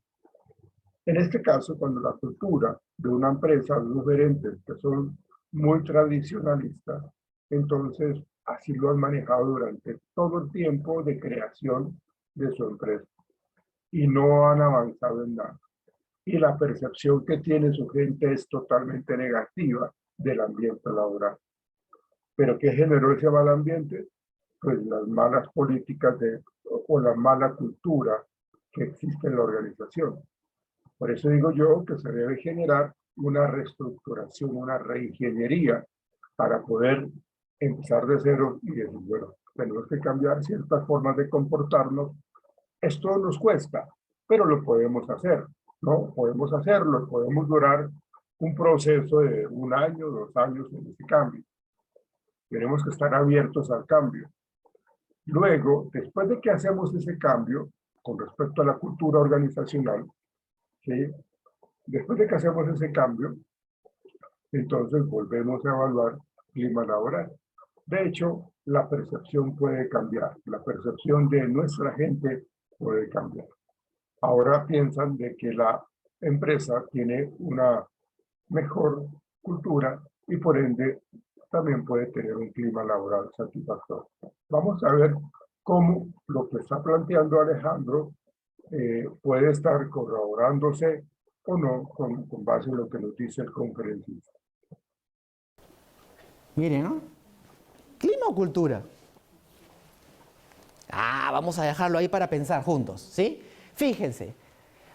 En este caso, cuando la cultura de una empresa, de unos gerentes que son muy tradicionalistas, entonces así lo han manejado durante todo el tiempo de creación de su empresa y no han avanzado en nada. Y la percepción que tiene su gente es totalmente negativa del ambiente laboral. ¿Pero qué generó ese mal ambiente? Pues las malas políticas o la mala cultura que existe en la organización. Por eso digo yo que se debe generar una reestructuración, una reingeniería para poder empezar de cero y decir, bueno, tenemos que cambiar ciertas formas de comportarnos. Esto nos cuesta, pero lo podemos hacer, ¿no? Podemos hacerlo, podemos durar un proceso de 1 año, 2 años en ese cambio. Tenemos que estar abiertos al cambio. Luego, después de que hacemos ese cambio, con respecto a la cultura organizacional, ¿sí? Después de que hacemos ese cambio, entonces volvemos a evaluar clima laboral. De hecho, la percepción puede cambiar, la percepción de nuestra gente puede cambiar. Ahora piensan de que la empresa tiene una mejor cultura y por ende también puede tener un clima laboral satisfactorio. Vamos a ver cómo lo que está planteando Alejandro puede estar corroborándose o no con base en lo que nos dice el conferencista. Miren, ¿no? ¿Clima o cultura? Vamos a dejarlo ahí para pensar juntos, ¿sí? Fíjense,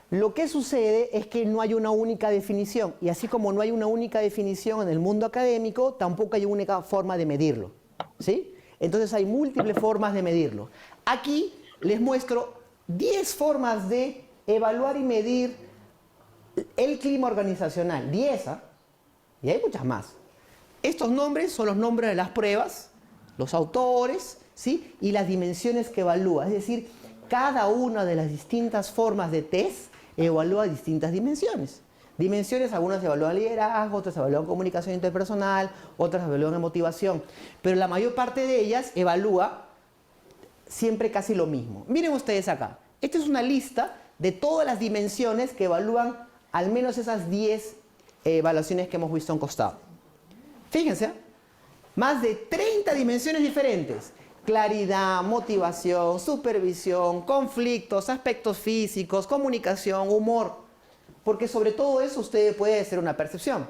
lo que sucede es que no hay una única definición, y así como no hay una única definición en el mundo académico, tampoco hay una única forma de medirlo, ¿sí? Entonces hay múltiples formas de medirlo. Aquí les muestro 10 formas de evaluar y medir el clima organizacional. 10, y hay muchas más. Estos nombres son los nombres de las pruebas, los autores, ¿sí? Y las dimensiones que evalúa. Es decir, cada una de las distintas formas de test evalúa distintas dimensiones. Dimensiones, algunas evalúan liderazgo, otras evalúan comunicación interpersonal, otras evalúan motivación. Pero la mayor parte de ellas evalúa siempre casi lo mismo. Miren ustedes acá. Esta es una lista de todas las dimensiones que evalúan al menos esas 10 evaluaciones que hemos visto a un costado. Fíjense, más de 30 dimensiones diferentes. Claridad, motivación, supervisión, conflictos, aspectos físicos, comunicación, humor. Porque sobre todo eso usted puede hacer una percepción.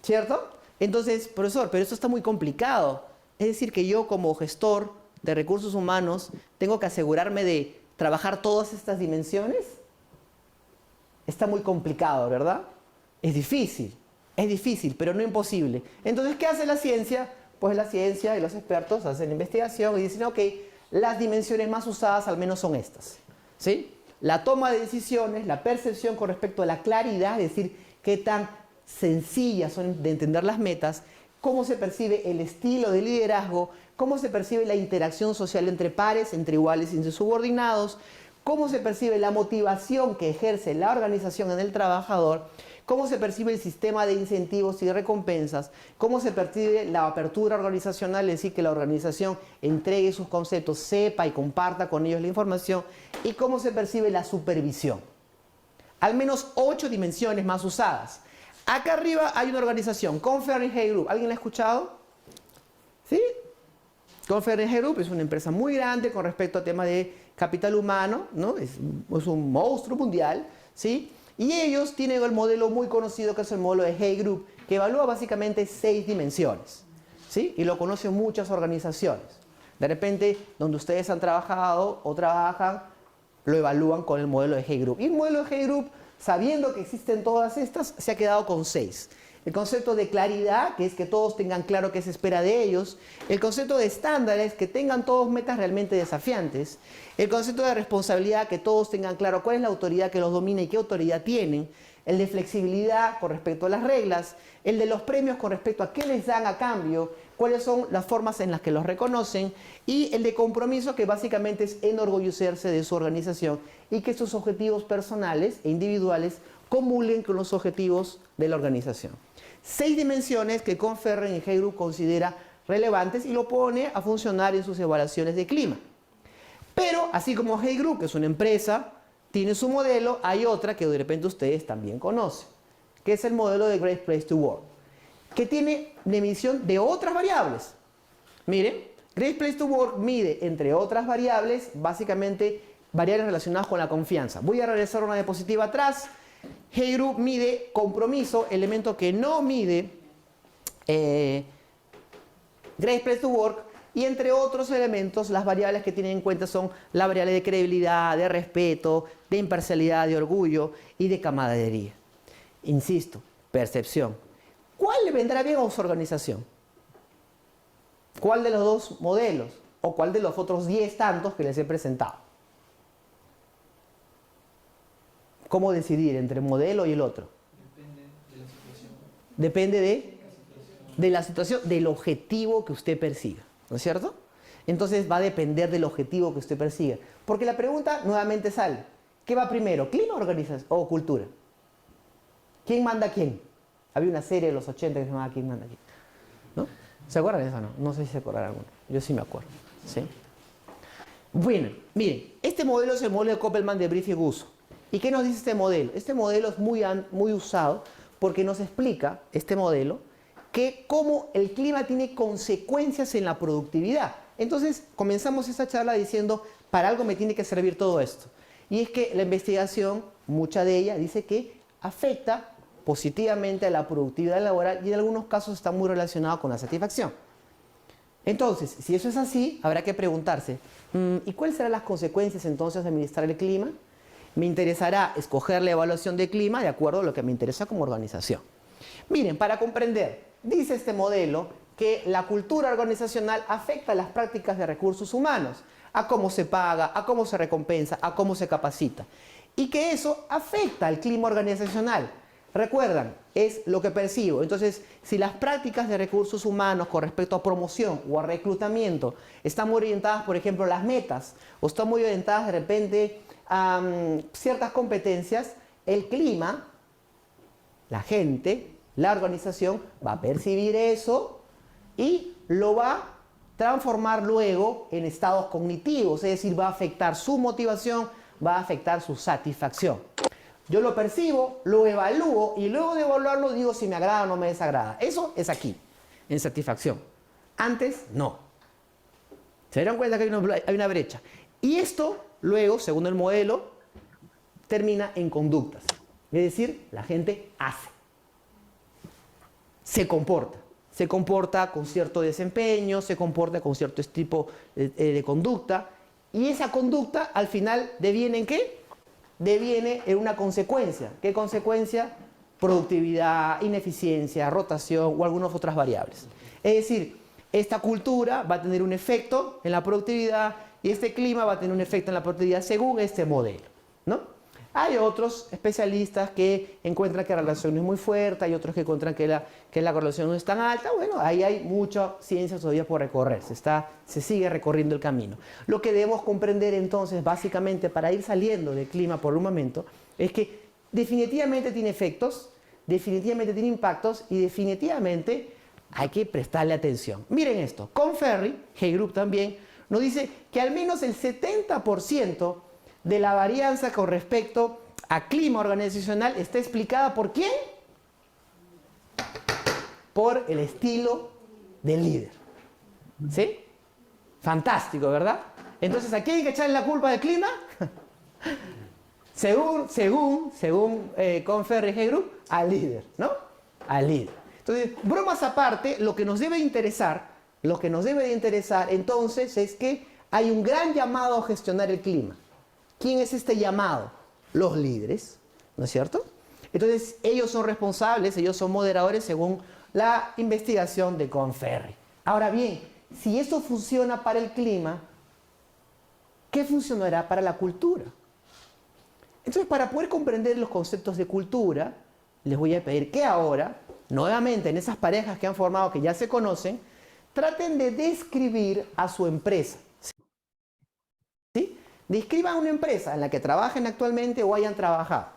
¿Cierto? Entonces, profesor, pero esto está muy complicado. Es decir, que yo como gestor de recursos humanos tengo que asegurarme de trabajar todas estas dimensiones. Está muy complicado, ¿verdad? Es difícil, pero no imposible. Entonces, ¿qué hace la ciencia? Pues la ciencia y los expertos hacen investigación y dicen, ok, las dimensiones más usadas al menos son estas, ¿sí? La toma de decisiones, la percepción con respecto a la claridad, es decir, qué tan sencillas son de entender las metas, cómo se percibe el estilo de liderazgo, cómo se percibe la interacción social entre pares, entre iguales y entre subordinados, cómo se percibe la motivación que ejerce la organización en el trabajador, cómo se percibe el sistema de incentivos y recompensas, cómo se percibe la apertura organizacional, es decir, que la organización entregue sus conceptos, sepa y comparta con ellos la información, y cómo se percibe la supervisión. Al menos 8 dimensiones más usadas. Acá arriba hay una organización, Conferring Hay Group. ¿Alguien la ha escuchado? ¿Sí? Conferring Hay Group es una empresa muy grande con respecto a temas de capital humano, ¿no? Es un monstruo mundial, ¿sí? Y ellos tienen el modelo muy conocido que es el modelo de Hay Group, que evalúa básicamente 6 dimensiones, ¿sí? Y lo conocen muchas organizaciones. De repente, donde ustedes han trabajado o trabajan, lo evalúan con el modelo de Hay Group. Y el modelo de Hay Group, sabiendo que existen todas estas, se ha quedado con 6. El concepto de claridad, que es que todos tengan claro qué se espera de ellos. El concepto de estándares, que tengan todos metas realmente desafiantes. El concepto de responsabilidad, que todos tengan claro cuál es la autoridad que los domina y qué autoridad tienen. El de flexibilidad con respecto a las reglas. El de los premios con respecto a qué les dan a cambio, cuáles son las formas en las que los reconocen. Y el de compromiso, que básicamente es enorgullecerse de su organización y que sus objetivos personales e individuales comulguen con los objetivos de la organización. 6 dimensiones que Conferring y Hay Group considera relevantes y lo pone a funcionar en sus evaluaciones de clima. Pero, así como Hay Group, que es una empresa, tiene su modelo, hay otra que de repente ustedes también conocen, que es el modelo de Great Place to Work, que tiene medición de otras variables. Miren, Great Place to Work mide, entre otras variables, básicamente variables relacionadas con la confianza. Voy a regresar una diapositiva atrás. Hay Group mide compromiso, elemento que no mide Great Place to Work, y entre otros elementos, las variables que tienen en cuenta son la variable de credibilidad, de respeto, de imparcialidad, de orgullo y de camaradería. Insisto, percepción. ¿Cuál le vendrá bien a su organización? ¿Cuál de los dos modelos? ¿O cuál de los otros 10 tantos que les he presentado? ¿Cómo decidir entre el modelo y el otro? Depende de la situación. Depende de la situación, del objetivo que usted persiga, ¿no es cierto? Entonces va a depender del objetivo que usted persiga. Porque la pregunta nuevamente sale, ¿qué va primero, clima o cultura? ¿Quién manda a quién? Había una serie de los 80 que se llamaba ¿Quién manda a quién? ¿No? ¿Se acuerdan de eso o no? No sé si se acuerdan alguno. Yo sí me acuerdo. ¿Sí? Bueno, miren, este modelo es el modelo de Koppelman de Brief y Gusso. ¿Y qué nos dice este modelo? Este modelo es muy usado porque nos explica, este modelo, que cómo el clima tiene consecuencias en la productividad. Entonces, comenzamos esta charla diciendo, para algo me tiene que servir todo esto. Y es que la investigación, mucha de ella, dice que afecta positivamente a la productividad laboral y en algunos casos está muy relacionado con la satisfacción. Entonces, si eso es así, habrá que preguntarse, ¿y cuáles serán las consecuencias entonces de administrar el clima? Me interesará escoger la evaluación de clima de acuerdo a lo que me interesa como organización. Miren, para comprender, dice este modelo que la cultura organizacional afecta las prácticas de recursos humanos, a cómo se paga, a cómo se recompensa, a cómo se capacita. Y que eso afecta al clima organizacional. Recuerdan, es lo que percibo. Entonces, si las prácticas de recursos humanos con respecto a promoción o a reclutamiento están muy orientadas, por ejemplo, a las metas, o están muy orientadas de repente a ciertas competencias, el clima, la gente, la organización va a percibir eso y lo va a transformar luego en estados cognitivos, es decir, va a afectar su motivación, va a afectar su satisfacción. Yo lo percibo, lo evalúo y luego de evaluarlo digo si me agrada o no me desagrada. Eso es aquí, en satisfacción. Antes, no. ¿Se dieron cuenta que hay una brecha? Y esto, luego, según el modelo, termina en conductas. Es decir, la gente hace. Se comporta con cierto desempeño, se comporta con cierto tipo de conducta. Y esa conducta, al final, ¿deviene en qué? Deviene en una consecuencia. ¿Qué consecuencia? Productividad, ineficiencia, rotación o algunas otras variables. Es decir, esta cultura va a tener un efecto en la productividad y este clima va a tener un efecto en la productividad según este modelo, ¿no? Hay otros especialistas que encuentran que la relación no es muy fuerte, hay otros que encuentran que la correlación no es tan alta. Bueno, ahí hay mucha ciencia todavía por recorrer, se sigue recorriendo el camino. Lo que debemos comprender entonces, básicamente, para ir saliendo del clima por un momento, es que definitivamente tiene efectos, definitivamente tiene impactos y definitivamente hay que prestarle atención. Miren esto, Conferry, Hay Group también, nos dice que al menos el 70% de la varianza con respecto a clima organizacional está explicada ¿por quién? Por el estilo del líder. ¿Sí? Fantástico, ¿verdad? Entonces, ¿a quién hay que echarle la culpa del clima? según Conferry y Hay Group, al líder, ¿no? Al líder. Entonces, bromas aparte, lo que nos debe interesar entonces es que hay un gran llamado a gestionar el clima. ¿Quién es este llamado? Los líderes, ¿no es cierto? Entonces, ellos son responsables, ellos son moderadores según la investigación de Conferry. Ahora bien, si eso funciona para el clima, ¿qué funcionará para la cultura? Entonces, para poder comprender los conceptos de cultura, les voy a pedir que ahora, nuevamente en esas parejas que han formado, que ya se conocen, traten de describir a su empresa. ¿Sí? Describan una empresa en la que trabajen actualmente o hayan trabajado.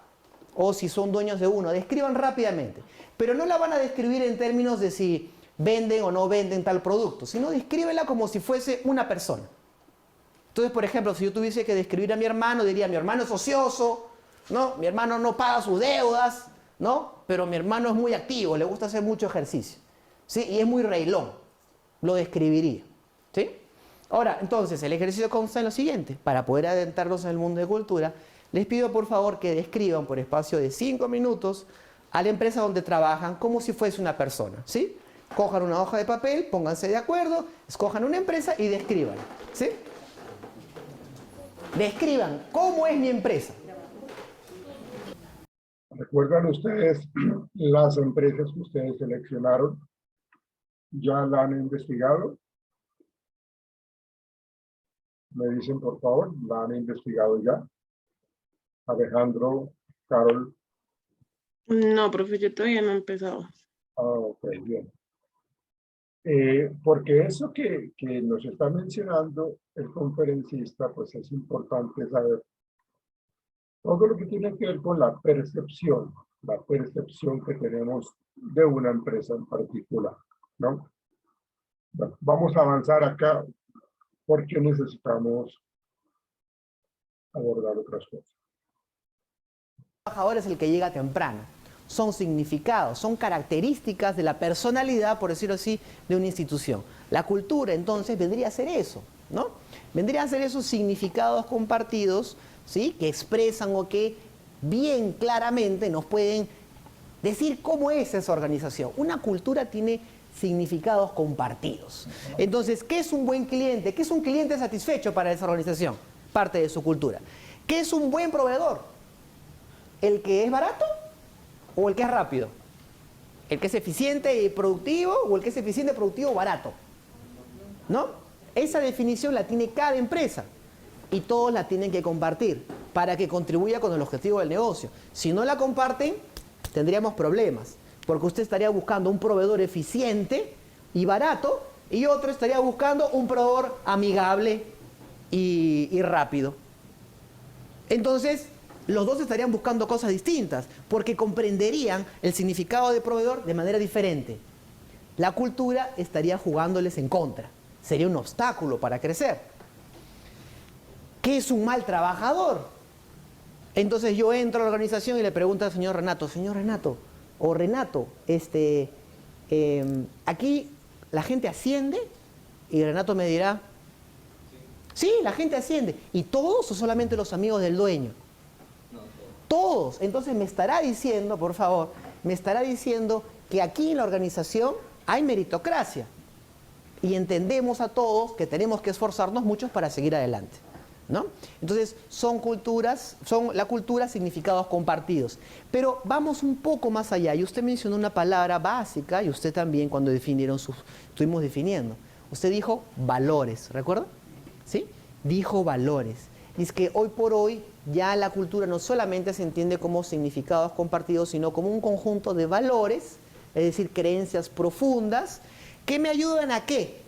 O si son dueños de uno, describan rápidamente. Pero no la van a describir en términos de si venden o no venden tal producto, sino descríbela como si fuese una persona. Entonces, por ejemplo, si yo tuviese que describir a mi hermano, diría, mi hermano es ocioso, ¿no? Mi hermano no paga sus deudas, ¿no? Pero mi hermano es muy activo, le gusta hacer mucho ejercicio, ¿sí? Y es muy reilón. Lo describiría, ¿sí? Ahora, entonces, el ejercicio consta en lo siguiente. Para poder adentrarnos en el mundo de cultura, les pido por favor que describan por espacio de 5 minutos a la empresa donde trabajan como si fuese una persona, ¿sí? Cojan una hoja de papel, pónganse de acuerdo, escojan una empresa y describan, ¿sí? Describan cómo es mi empresa. ¿Recuerdan ustedes las empresas que ustedes seleccionaron? ¿Ya la han investigado? Me dicen, por favor, ¿la han investigado ya? Alejandro, Carol. No, profe, yo todavía no he empezado. Ah, ok, bien. Porque eso que nos está mencionando el conferencista, pues es importante saber todo lo que tiene que ver con la percepción que tenemos de una empresa en particular, ¿no? Bueno, vamos a avanzar acá porque necesitamos abordar otras cosas. El trabajador es el que llega temprano. Son significados, son características de la personalidad, por decirlo así, de una institución. La cultura, entonces, vendría a ser eso, ¿no? Vendría a ser esos significados compartidos, ¿sí? Que expresan o que bien claramente nos pueden decir cómo es esa organización. Una cultura tiene significados compartidos. Entonces, ¿qué es un buen cliente? ¿Qué es un cliente satisfecho para esa organización? Parte de su cultura. ¿Qué es un buen proveedor? ¿El que es barato o el que es rápido? ¿El que es eficiente y productivo o el que es eficiente, productivo, barato? ¿No? Esa definición la tiene cada empresa y todos la tienen que compartir para que contribuya con el objetivo del negocio. Si no la comparten, tendríamos problemas, porque usted estaría buscando un proveedor eficiente y barato y otro estaría buscando un proveedor amigable y rápido. Entonces, los dos estarían buscando cosas distintas, porque comprenderían el significado de proveedor de manera diferente. La cultura estaría jugándoles en contra, sería un obstáculo para crecer. ¿Qué es un mal trabajador? Entonces yo entro a la organización y le pregunto al señor Renato, o Renato, aquí la gente asciende, y Renato me dirá, sí, la gente asciende, ¿y todos o solamente los amigos del dueño? Todos. Entonces me estará diciendo, por favor, me estará diciendo que aquí en la organización hay meritocracia y entendemos a todos que tenemos que esforzarnos mucho para seguir adelante, ¿no? Entonces son la cultura significados compartidos. Pero vamos un poco más allá, y usted mencionó una palabra básica, y usted también cuando estuvimos definiendo. Usted dijo valores, ¿recuerda? ¿Sí? Dijo valores. Y es que hoy por hoy ya la cultura no solamente se entiende como significados compartidos, sino como un conjunto de valores, es decir, creencias profundas, que me ayudan ¿a qué?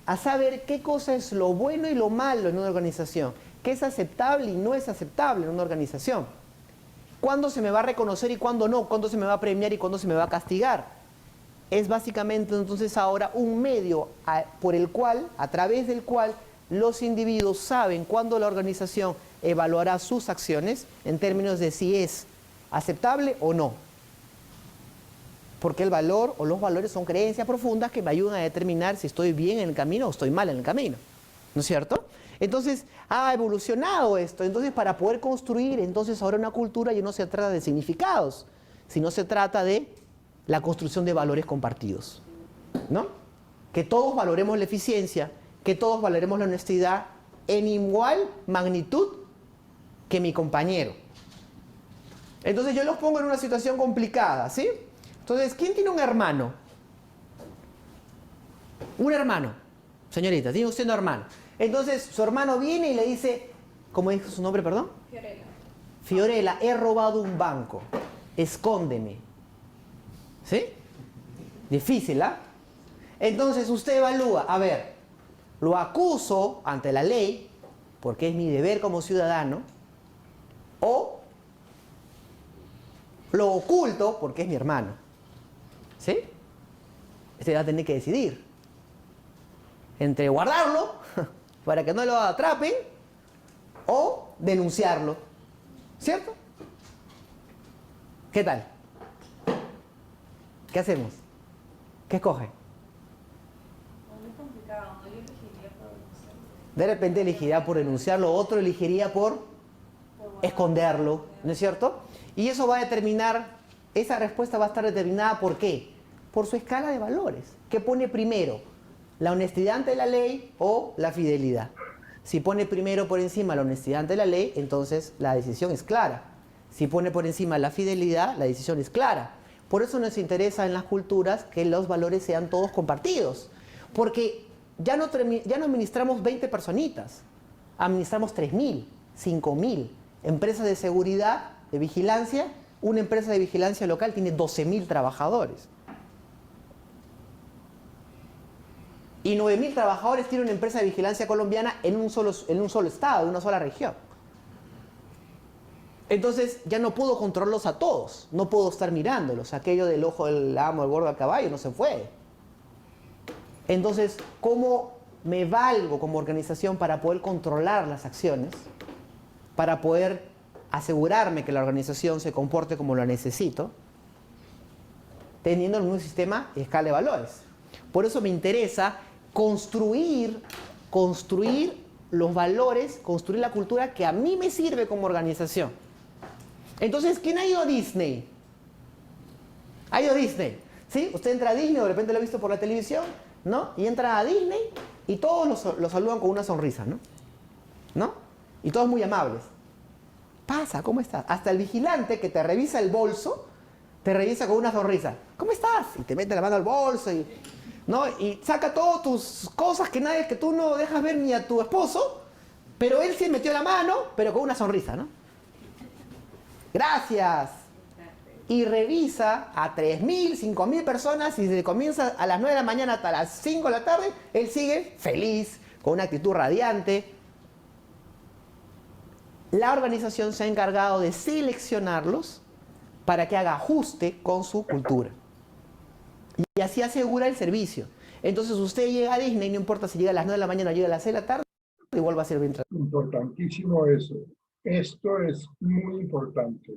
A saber qué cosa es lo bueno y lo malo en una organización, qué es aceptable y no es aceptable en una organización, cuándo se me va a reconocer y cuándo no, cuándo se me va a premiar y cuándo se me va a castigar. Es básicamente entonces ahora un medio a través del cual los individuos saben cuándo la organización evaluará sus acciones en términos de si es aceptable o no. Porque el valor o los valores son creencias profundas que me ayudan a determinar si estoy bien en el camino o estoy mal en el camino. ¿No es cierto? Entonces, ha evolucionado esto. Entonces, para poder construir entonces ahora una cultura ya no se trata de significados, sino se trata de la construcción de valores compartidos, ¿no? Que todos valoremos la eficiencia, que todos valoremos la honestidad en igual magnitud que mi compañero. Entonces yo los pongo en una situación complicada, ¿sí? Entonces, ¿quién tiene un hermano? Un hermano, señorita, tiene usted un hermano. Entonces su hermano viene y le dice, ¿cómo dijo su nombre, perdón? Fiorella. Fiorella, he robado un banco, escóndeme. ¿Sí? Difícil, ¿ah? Entonces usted evalúa, a ver, lo acuso ante la ley, porque es mi deber como ciudadano, o lo oculto porque es mi hermano. ¿Sí? Usted va a tener que decidir entre guardarlo para que no lo atrapen o denunciarlo. ¿Cierto? ¿Qué tal? ¿Qué hacemos? ¿Qué escoge? Muy complicado, ¿no? Yo elegiría por denunciar. De repente elegiría por denunciarlo, otro elegiría por esconderlo, ¿no es cierto? Y eso va a determinar, esa respuesta va a estar determinada ¿por qué? Por su escala de valores. ¿Qué pone primero? ¿La honestidad ante la ley o la fidelidad? Si pone primero por encima la honestidad ante la ley, entonces la decisión es clara. Si pone por encima la fidelidad, la decisión es clara. Por eso nos interesa en las culturas que los valores sean todos compartidos. Porque ya no administramos 20 personitas, administramos 3.000, 5.000. Empresas de seguridad, de vigilancia, una empresa de vigilancia local tiene 12.000 trabajadores. Y 9.000 trabajadores tiene una empresa de vigilancia colombiana en un solo estado, en una sola región. Entonces ya no puedo controlarlos a todos, no puedo estar mirándolos. Aquello del ojo del amo, el gordo al caballo, no se puede. Entonces, ¿cómo me valgo como organización para poder controlar las acciones? Para poder asegurarme que la organización se comporte como lo necesito, teniendo un sistema de escala de valores. Por eso me interesa construir los valores, construir la cultura que a mí me sirve como organización. Entonces, ¿quién ha ido a Disney? ¿Ha ido a Disney? ¿Sí? Usted entra a Disney, o de repente lo ha visto por la televisión, ¿no? Y entra a Disney y todos lo saludan con una sonrisa, ¿no? ¿No? Y todos muy amables. Pasa, ¿cómo estás? Hasta el vigilante que te revisa el bolso, te revisa con una sonrisa. ¿Cómo estás? Y te mete la mano al bolso y, ¿no? Y saca todas tus cosas que tú no dejas ver ni a tu esposo, pero él sí metió la mano, pero con una sonrisa, ¿no? Gracias. Y revisa a 3.000, 5.000 personas y desde comienza a las 9 de la mañana hasta las 5 de la tarde, él sigue feliz, con una actitud radiante. La organización se ha encargado de seleccionarlos para que haga ajuste con su cultura. Y así asegura el servicio. Entonces usted llega a Disney, no importa si llega a las 9 de la mañana o llega a las 6 de la tarde, igual va a ser bien tratado. Importantísimo eso. Esto es muy importante.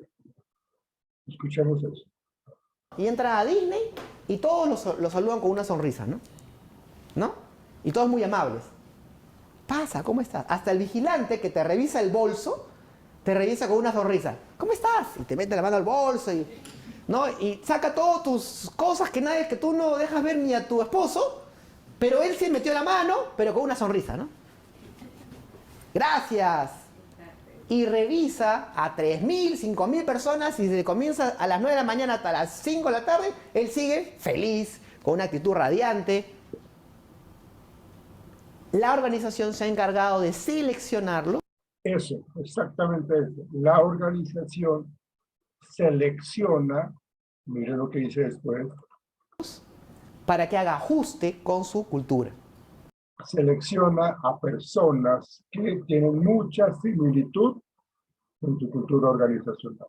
Escuchemos eso. Y entra a Disney y todos lo saludan con una sonrisa, ¿no? ¿No? Y todos muy amables. Pasa, ¿cómo estás? Hasta el vigilante que te revisa el bolso, te revisa con una sonrisa. ¿Cómo estás? Y te mete la mano al bolso y, ¿no? Y saca todas tus cosas que tú no dejas ver ni a tu esposo, pero él sí metió la mano, pero con una sonrisa, ¿no? Gracias. Y revisa a 3.000, 5.000 personas y desde comienza a las 9 de la mañana hasta las 5 de la tarde, él sigue feliz, con una actitud radiante. La organización se ha encargado de seleccionarlo. Eso, exactamente eso. La organización selecciona, miren lo que dice después, para que haga ajuste con su cultura. Selecciona a personas que tienen mucha similitud con tu cultura organizacional.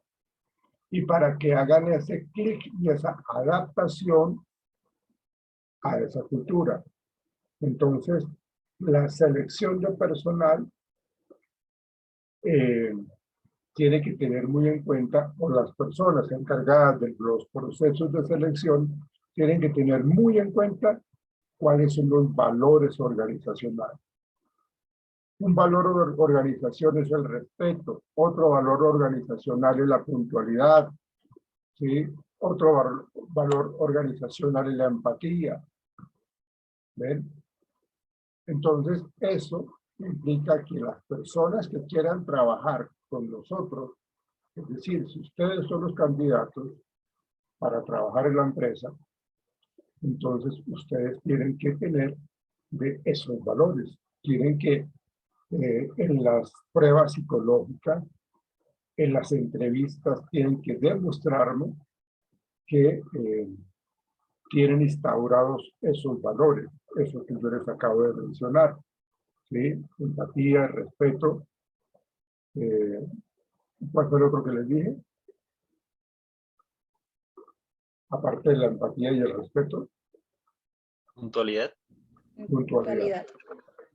Y para que hagan ese clic y esa adaptación a esa cultura. Entonces, la selección de personal tiene que tener muy en cuenta, o las personas encargadas de los procesos de selección tienen que tener muy en cuenta cuáles son los valores organizacionales. Un valor de organización es el respeto, otro valor organizacional es la puntualidad, ¿sí? Otro valor organizacional es la empatía. ¿Ven? Entonces, eso implica que las personas que quieran trabajar con nosotros, es decir, si ustedes son los candidatos para trabajar en la empresa, entonces ustedes tienen que tener de esos valores. Tienen que en las pruebas psicológicas, en las entrevistas, tienen que demostrarme que tienen instaurados esos valores, eso que yo les acabo de mencionar, ¿sí? Empatía, respeto. ¿Cuál fue el otro que les dije? Aparte de la empatía y el respeto. Puntualidad. Puntualidad.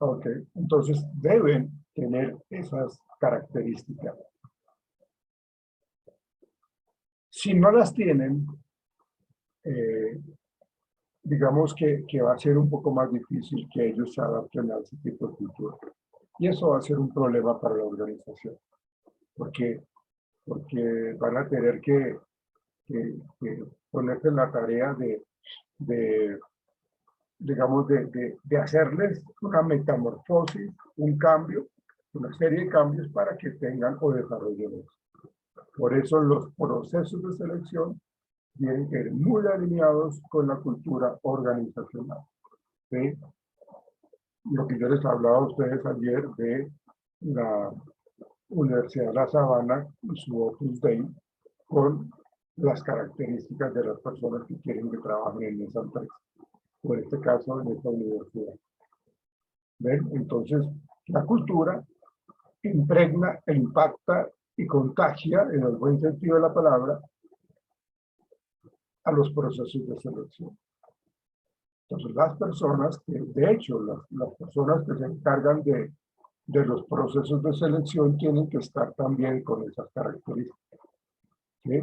Ok, entonces deben tener esas características. Si no las tienen, digamos que va a ser un poco más difícil que ellos se adapten a ese tipo de cultura. Y eso va a ser un problema para la organización, porque van a tener que ponerse en la tarea de hacerles una metamorfosis, un cambio, una serie de cambios para que tengan o desarrollen eso. Por eso los procesos de selección tienen que ir muy alineados con la cultura organizacional. ¿Sí? Lo que yo les hablaba a ustedes ayer de la Universidad de La Sabana y su Opus Dei con las características de las personas que quieren que trabajen en esa empresa, o en este caso en esta universidad. ¿Ven? Entonces, la cultura impregna, impacta y contagia, en el buen sentido de la palabra, a los procesos de selección. Entonces, las personas que, de hecho, las personas que se encargan de los procesos de selección tienen que estar también con esas características. ¿Sí?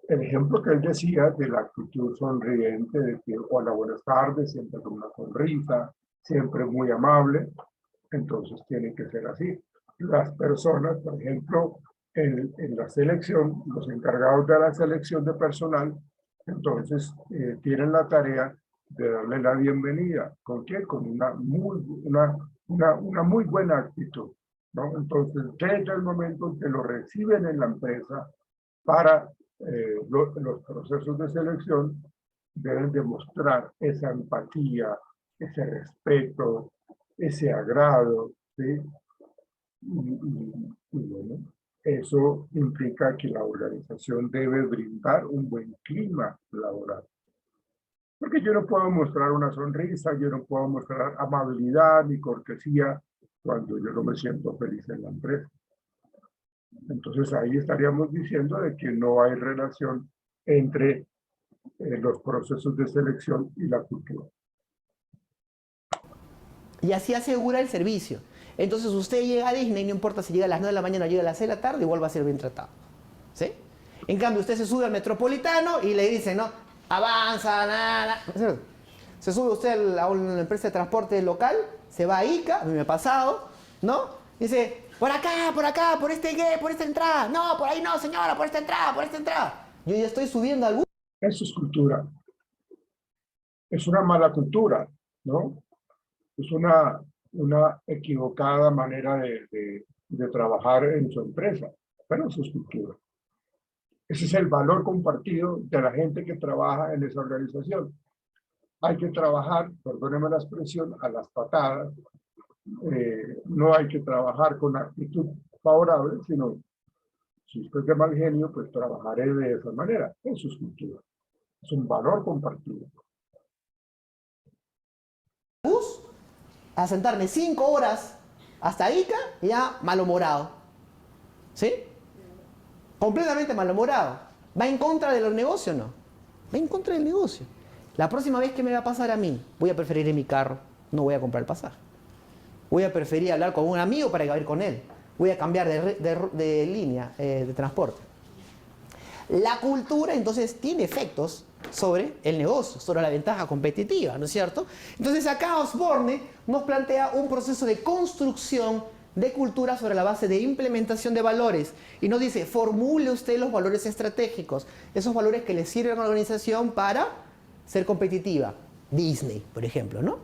El ejemplo que él decía de la actitud sonriente, de que hola, buenas tardes, siempre con una sonrisa, siempre muy amable, entonces tiene que ser así. Las personas, por ejemplo, en la selección, los encargados de la selección de personal, entonces tienen la tarea de darle la bienvenida. ¿Con qué? Con una muy buena actitud, ¿no? Entonces, desde el momento en que lo reciben en la empresa para los procesos de selección, deben demostrar esa empatía, ese respeto, ese agrado, ¿sí? Y bueno, eso implica que la organización debe brindar un buen clima laboral. Porque yo no puedo mostrar una sonrisa, yo no puedo mostrar amabilidad ni cortesía cuando yo no me siento feliz en la empresa. Entonces ahí estaríamos diciendo de que no hay relación entre los procesos de selección y la cultura. Y así asegura el servicio. Entonces usted llega a Disney, no importa si llega a las 9 de la mañana o llega a las 6 de la tarde, igual va a ser bien tratado. ¿Sí? En cambio, usted se sube al Metropolitano y le dicen, ¿no? Avanza, nada. Se sube usted a una empresa de transporte local, se va a ICA, a mí me ha pasado, ¿no? Dice, por acá, por esta entrada. No, por ahí no, señora, por esta entrada. Yo ya estoy subiendo al bus. Eso es cultura. Es una mala cultura, ¿no? Es una equivocada manera de trabajar en su empresa, pero eso es cultura. Ese es el valor compartido de la gente que trabaja en esa organización. Hay que trabajar, perdónenme la expresión, a las patadas. No hay que trabajar con actitud favorable, sino si usted es de mal genio, pues trabajaré de esa manera. Eso es cultura. Es un valor compartido. A sentarme 5 horas hasta Ica y ya malhumorado. ¿Sí? Completamente malhumorado. ¿Va en contra de los negocios o no? Va en contra del negocio. La próxima vez que me va a pasar a mí, voy a preferir en mi carro, no voy a comprar el pasaje. Voy a preferir hablar con un amigo para ir con él. Voy a cambiar de línea de transporte. La cultura entonces tiene efectos sobre el negocio, sobre la ventaja competitiva, ¿no es cierto? Entonces acá Osborne nos plantea un proceso de construcción de cultura sobre la base de implementación de valores y nos dice, formule usted los valores estratégicos, esos valores que le sirven a la organización para ser competitiva. Disney, por ejemplo, ¿no?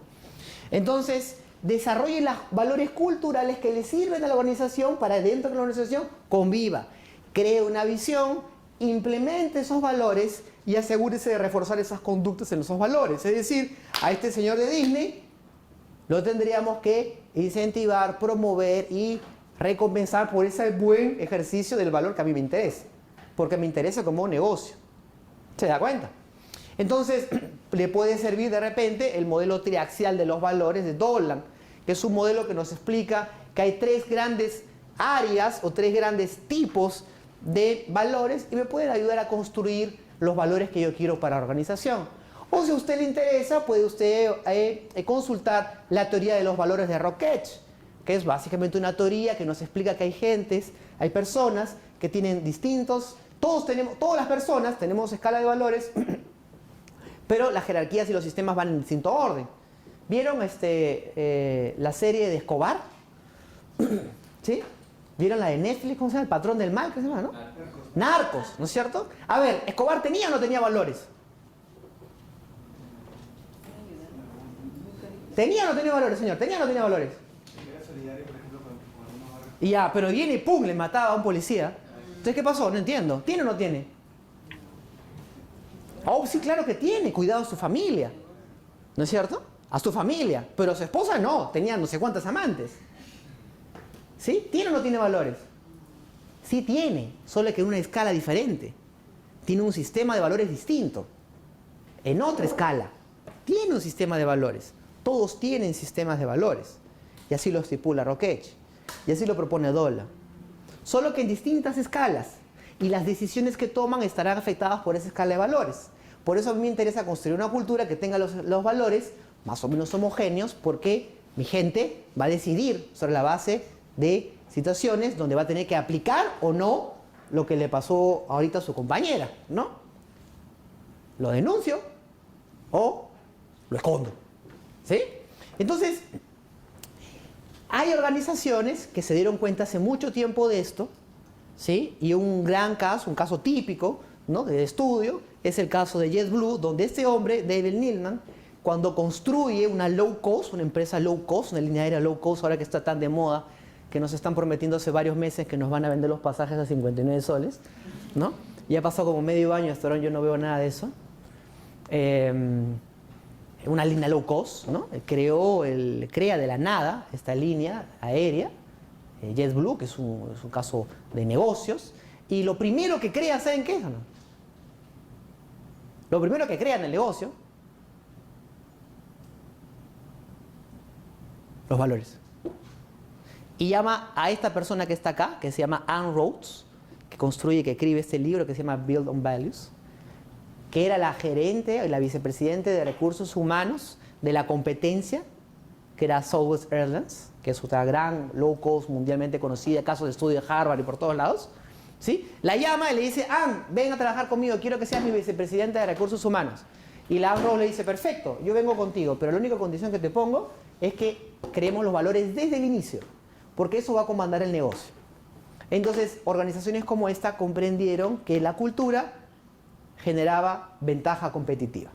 Entonces, desarrolle los valores culturales que le sirven a la organización para dentro de la organización conviva. Cree una visión, implemente esos valores y asegúrese de reforzar esas conductas en esos valores. Es decir, a este señor de Disney lo tendríamos que incentivar, promover y recompensar por ese buen ejercicio del valor que a mí me interesa. Porque me interesa como un negocio. ¿Se da cuenta? Entonces, le puede servir de repente el modelo triaxial de los valores de Dolan, que es un modelo que nos explica que hay 3 grandes áreas o 3 grandes tipos de valores y me pueden ayudar a construir los valores que yo quiero para la organización. O si a usted le interesa, puede usted consultar la teoría de los valores de Rocketch, que es básicamente una teoría que nos explica que hay personas que tienen distintos, todas las personas tenemos escala de valores, pero las jerarquías y los sistemas van en distinto orden. ¿Vieron la serie de Escobar? ¿Sí? ¿Vieron la de Netflix? ¿Cómo se llama? El patrón del mal, ¿qué se llama, no? Narcos, ¿no es cierto? A ver, ¿Escobar tenía o no tenía valores? ¿Tenía o no tenía valores, señor? ¿Tenía o no tenía valores? Y ya, pero viene y pum, le mataba a un policía. Entonces, ¿qué pasó? No entiendo. ¿Tiene o no tiene? Oh, sí, claro que tiene. Cuidado a su familia. ¿No es cierto? A su familia. Pero a su esposa no. Tenía no sé cuántas amantes. ¿Sí? ¿Tiene o no tiene valores? Sí tiene, solo que en una escala diferente. Tiene un sistema de valores distinto. En otra escala. Tiene un sistema de valores. Todos tienen sistemas de valores. Y así lo estipula Rocketch. Y así lo propone Dolan. Solo que en distintas escalas. Y las decisiones que toman estarán afectadas por esa escala de valores. Por eso a mí me interesa construir una cultura que tenga los valores más o menos homogéneos, porque mi gente va a decidir sobre la base de situaciones donde va a tener que aplicar o no lo que le pasó ahorita a su compañera, ¿no? Lo denuncio o lo escondo, ¿sí? Entonces, hay organizaciones que se dieron cuenta hace mucho tiempo de esto, ¿sí? Y un caso típico, ¿no?, de estudio, es el caso de JetBlue, donde este hombre, David Neeleman, cuando construye una low cost, una empresa low cost, una línea aérea low cost, ahora que está tan de moda, que nos están prometiendo hace varios meses que nos van a vender los pasajes a 59 soles, ¿no? Ya pasó como medio año, hasta ahora yo no veo nada de eso. Una línea low cost, ¿no? Crea de la nada esta línea aérea, JetBlue, que es un caso de negocios, y lo primero que crea, ¿saben qué es o no? Lo primero que crea en el negocio, los valores. Y llama a esta persona que está acá, que se llama Ann Rhodes, que construye, que escribe este libro que se llama Build on Values, que era la gerente, la vicepresidente de recursos humanos de la competencia, que era Southwest Airlines, que es otra gran low cost mundialmente conocida, caso de estudio de Harvard y por todos lados, ¿sí? La llama y le dice, Ann, ven a trabajar conmigo, quiero que seas mi vicepresidenta de recursos humanos. Y la Ann Rhodes le dice, perfecto, yo vengo contigo, pero la única condición que te pongo es que creemos los valores desde el inicio, porque eso va a comandar el negocio. Entonces, organizaciones como esta comprendieron que la cultura generaba ventaja competitiva.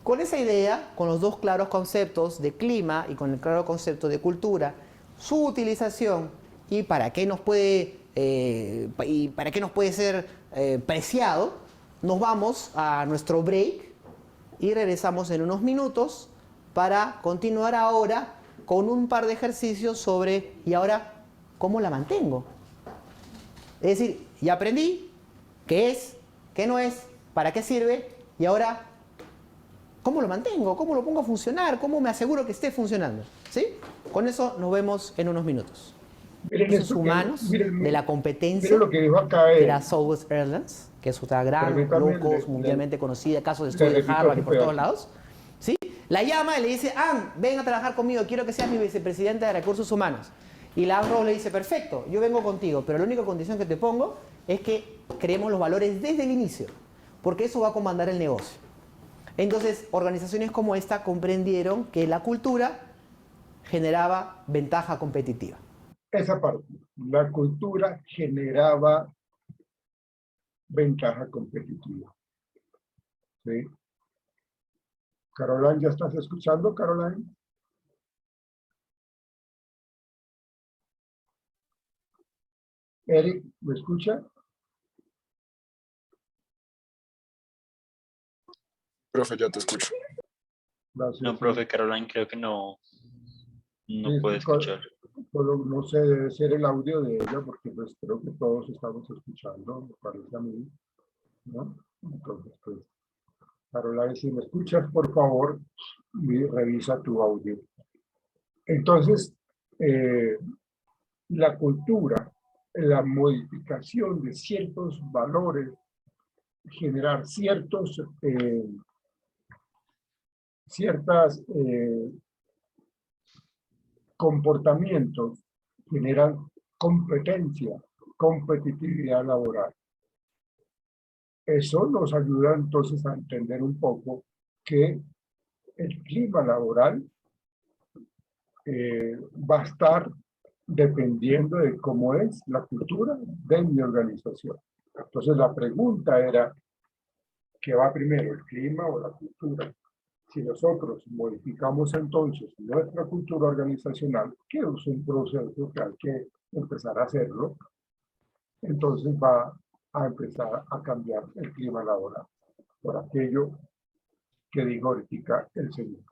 Con esa idea, con los dos claros conceptos de clima y con el claro concepto de cultura, su utilización y para qué nos puede ser preciado, nos vamos a nuestro break y regresamos en unos minutos para continuar ahora con un par de ejercicios sobre, ¿y ahora cómo la mantengo? Es decir, ya aprendí qué es, qué no es, para qué sirve, y ahora, ¿cómo lo mantengo? ¿Cómo lo pongo a funcionar? ¿Cómo me aseguro que esté funcionando? ¿Sí? Con eso nos vemos en unos minutos. Recursos humanos de la competencia lo que dijo acá de la Southwest Airlines, que es otra gran low cost mundialmente conocida, caso de estudio de Harvard y por todos lados, ¿sí? La llama y le dice, Ann, ven a trabajar conmigo, quiero que seas mi vicepresidenta de recursos humanos. Y la Ann Rhodes le dice, perfecto, yo vengo contigo, pero la única condición que te pongo es que creemos los valores desde el inicio, porque eso va a comandar el negocio. Entonces, organizaciones como esta comprendieron que la cultura generaba ventaja competitiva. Esa parte, la cultura generaba ventaja competitiva. ¿Sí? Caroline, ¿ya estás escuchando, Caroline? Eric, ¿me escucha? Profe, ya te escucho. Gracias. No, profe, Caroline creo que no puede escuchar. No sé, debe ser el audio de ella, porque pues creo que todos estamos escuchando, me parece a mí, ¿no? Entonces, pues, Caroline, si me escuchas, por favor, revisa tu audio. Entonces, la cultura, la modificación de ciertos valores, generar ciertos comportamientos, generan competencia, competitividad laboral. Eso nos ayuda entonces a entender un poco que el clima laboral va a estar dependiendo de cómo es la cultura de mi organización. Entonces la pregunta era, ¿qué va primero, el clima o la cultura? Si nosotros modificamos entonces nuestra cultura organizacional, que es un proceso que hay que empezar a hacerlo, entonces va a empezar a cambiar el clima laboral, por aquello que dijo ahorita el señor.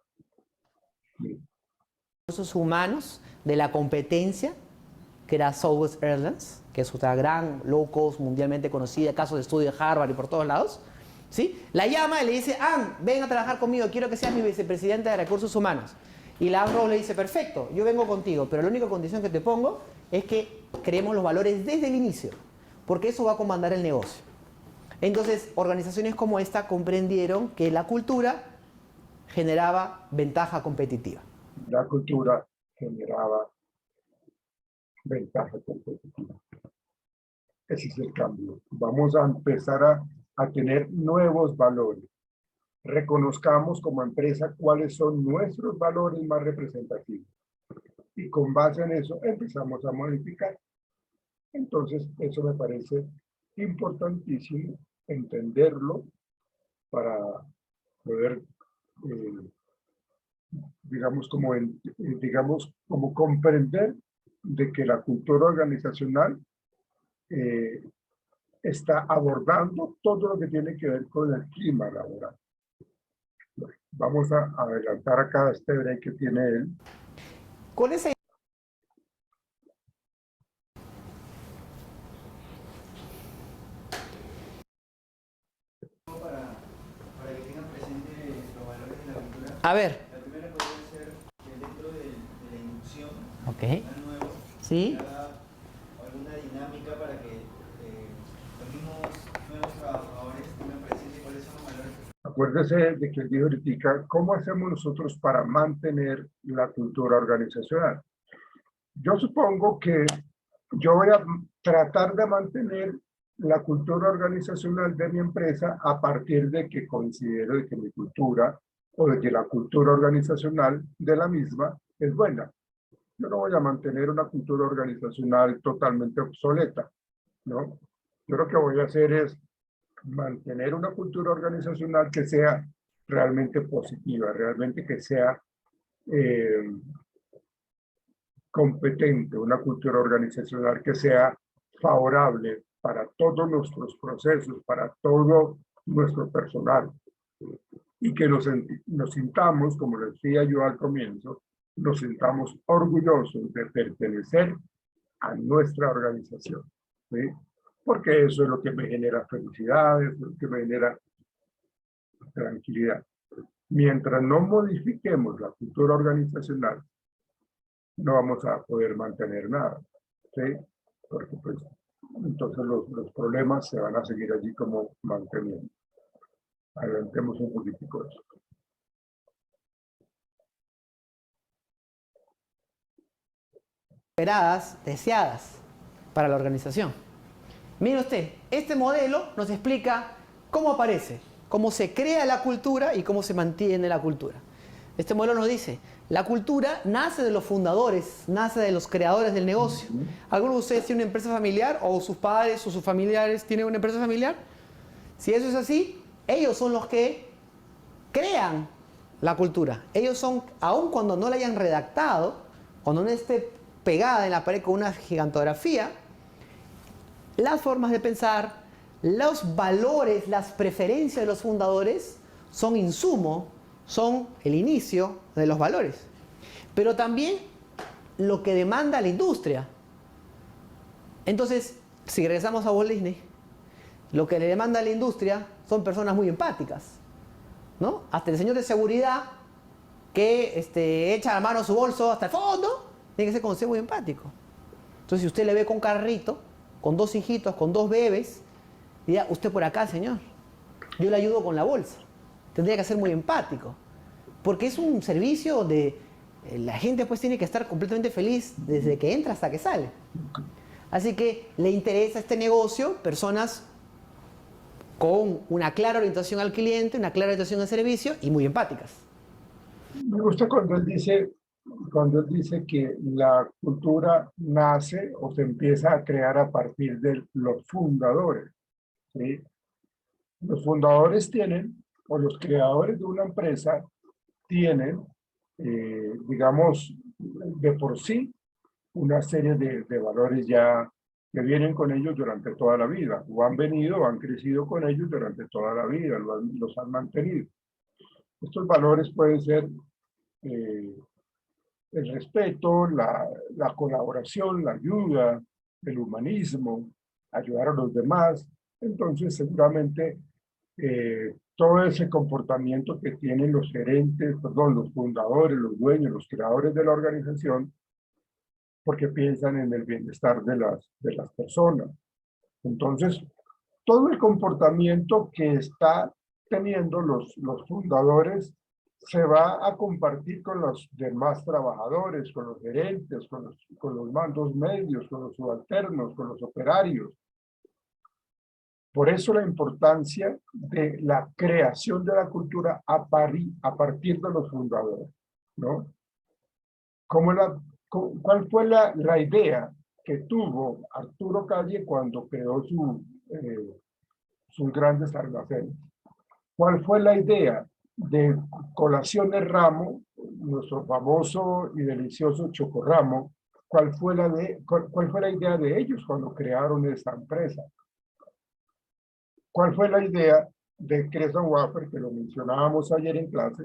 Bien. Recursos humanos de la competencia, que era Southwest Airlines, que es otra gran low cost mundialmente conocida, caso de estudio de Harvard y por todos lados, ¿sí? La llama y le dice, Ann, ven a trabajar conmigo, quiero que seas mi vicepresidenta de recursos humanos. Y la Ann Rhodes le dice, perfecto, yo vengo contigo, pero la única condición que te pongo es que creemos los valores desde el inicio, porque eso va a comandar el negocio. Entonces, organizaciones como esta comprendieron que la cultura generaba ventaja competitiva. La cultura generaba ventaja competitiva. Ese es el cambio. Vamos a empezar a tener nuevos valores. Reconozcamos como empresa cuáles son nuestros valores más representativos. Y con base en eso empezamos a modificar. Entonces, eso me parece importantísimo entenderlo para poder, digamos, como comprender de que la cultura organizacional está abordando todo lo que tiene que ver con el clima laboral. Bueno, vamos a adelantar acá este break que tiene él. Con esa para que tengan presente los valores de la cultura. A ver. La primera podría ser que dentro de la inducción, Ok. nuevo, Sí. haga alguna dinámica para que los mismos nuevos trabajadores tengan presente cuáles son los valores. Acuérdese de que él dijo ahorita, ¿cómo hacemos nosotros para mantener la cultura organizacional? Yo supongo que yo voy a tratar de mantener la cultura organizacional de mi empresa a partir de que considero de que mi cultura o de que la cultura organizacional de la misma es buena. Yo no voy a mantener una cultura organizacional totalmente obsoleta, ¿no? Yo lo que voy a hacer es mantener una cultura organizacional que sea realmente positiva, realmente que sea competente, una cultura organizacional que sea favorable para todos nuestros procesos, para todo nuestro personal. Y que nos sintamos, como les decía yo al comienzo, nos sintamos orgullosos de pertenecer a nuestra organización, ¿sí? Porque eso es lo que me genera felicidad, es lo que me genera tranquilidad. Mientras no modifiquemos la cultura organizacional, no vamos a poder mantener nada, ¿sí? Porque pues entonces los problemas se van a seguir allí como manteniendo. Adelantemos un poquitico eso. Esperadas, deseadas para la organización. Mire usted, este modelo nos explica cómo aparece, cómo se crea la cultura y cómo se mantiene la cultura. Este modelo nos dice, la cultura nace de los fundadores, nace de los creadores del negocio. ¿Alguno de ustedes tiene una empresa familiar o sus padres o sus familiares tienen una empresa familiar? Si eso es así, ellos son los que crean la cultura. Ellos son, aun cuando no la hayan redactado, cuando no esté pegada en la pared con una gigantografía, las formas de pensar, los valores, las preferencias de los fundadores son insumo, son el inicio de los valores. Pero también lo que demanda la industria. Entonces, si regresamos a Walt Disney, lo que le demanda a la industria son personas muy empáticas, ¿no? Hasta el señor de seguridad que echa la mano a su bolso hasta el fondo, tiene que ser conocido muy empático. Entonces, si usted le ve con carrito, con dos hijitos, con dos bebés, diría, usted por acá, señor, yo le ayudo con la bolsa. Tendría que ser muy empático, porque es un servicio donde la gente pues tiene que estar completamente feliz desde que entra hasta que sale. Así que le interesa este negocio personas con una clara orientación al cliente, una clara orientación al servicio y muy empáticas. Me gusta cuando él dice que la cultura nace o se empieza a crear a partir de los fundadores, ¿sí? Los fundadores tienen, o los creadores de una empresa tienen, digamos, de por sí, una serie de valores ya que vienen con ellos durante toda la vida, o han venido o han crecido con ellos durante toda la vida, los han mantenido. Estos valores pueden ser el respeto, la colaboración, la ayuda, el humanismo, ayudar a los demás. Entonces, seguramente, todo ese comportamiento que tienen los gerentes, perdón, los fundadores, los dueños, los creadores de la organización, porque piensan en el bienestar de las personas. Entonces, todo el comportamiento que está teniendo los fundadores se va a compartir con los demás trabajadores, con los gerentes, con los mandos medios, con los subalternos, con los operarios. Por eso la importancia de la creación de la cultura a partir de los fundadores, ¿no? ¿Cuál fue la idea que tuvo Arturo Calle cuando creó sus grandes almacenes? ¿Cuál fue la idea de Colaciones Ramo, nuestro famoso y delicioso Chocorramo? ¿Cuál fue la idea de ellos cuando crearon esta empresa? ¿Cuál fue la idea de Cresa Wafer, que lo mencionábamos ayer en clase,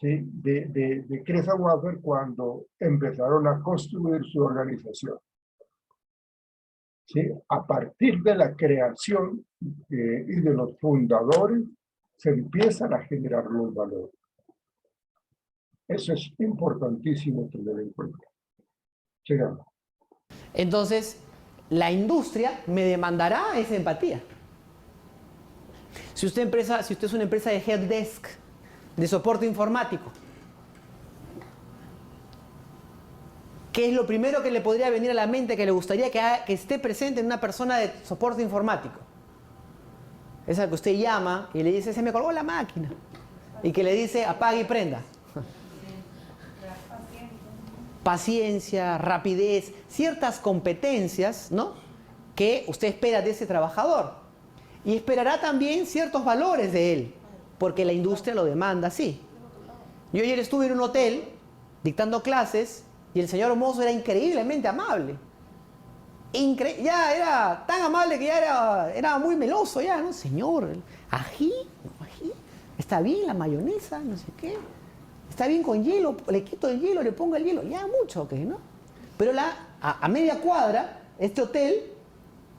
¿sí? de Cresa Wafer cuando empezaron a construir su organización? ¿Sí? A partir de la creación y de los fundadores, se empiezan a generar los valores. Eso es importantísimo tener en cuenta. Sigamos. Entonces, la industria me demandará esa empatía. Si usted es una empresa de helpdesk, de soporte informático, ¿qué es lo primero que le podría venir a la mente que le gustaría que esté presente en una persona de soporte informático? Es al que usted llama y le dice, se me colgó la máquina. Y que le dice, apague y prenda. Paciencia, rapidez, ciertas competencias, ¿no?, que usted espera de ese trabajador. Y esperará también ciertos valores de él, porque la industria lo demanda así. Yo ayer estuve en un hotel dictando clases y el señor mozo era increíblemente amable. Ya era tan amable que ya era muy meloso ya, ¿no? Señor, ají, está bien la mayonesa, no sé qué. Está bien con hielo, le quito el hielo, le pongo el hielo, ya mucho, ¿ok? ¿No? Pero a media cuadra, este hotel,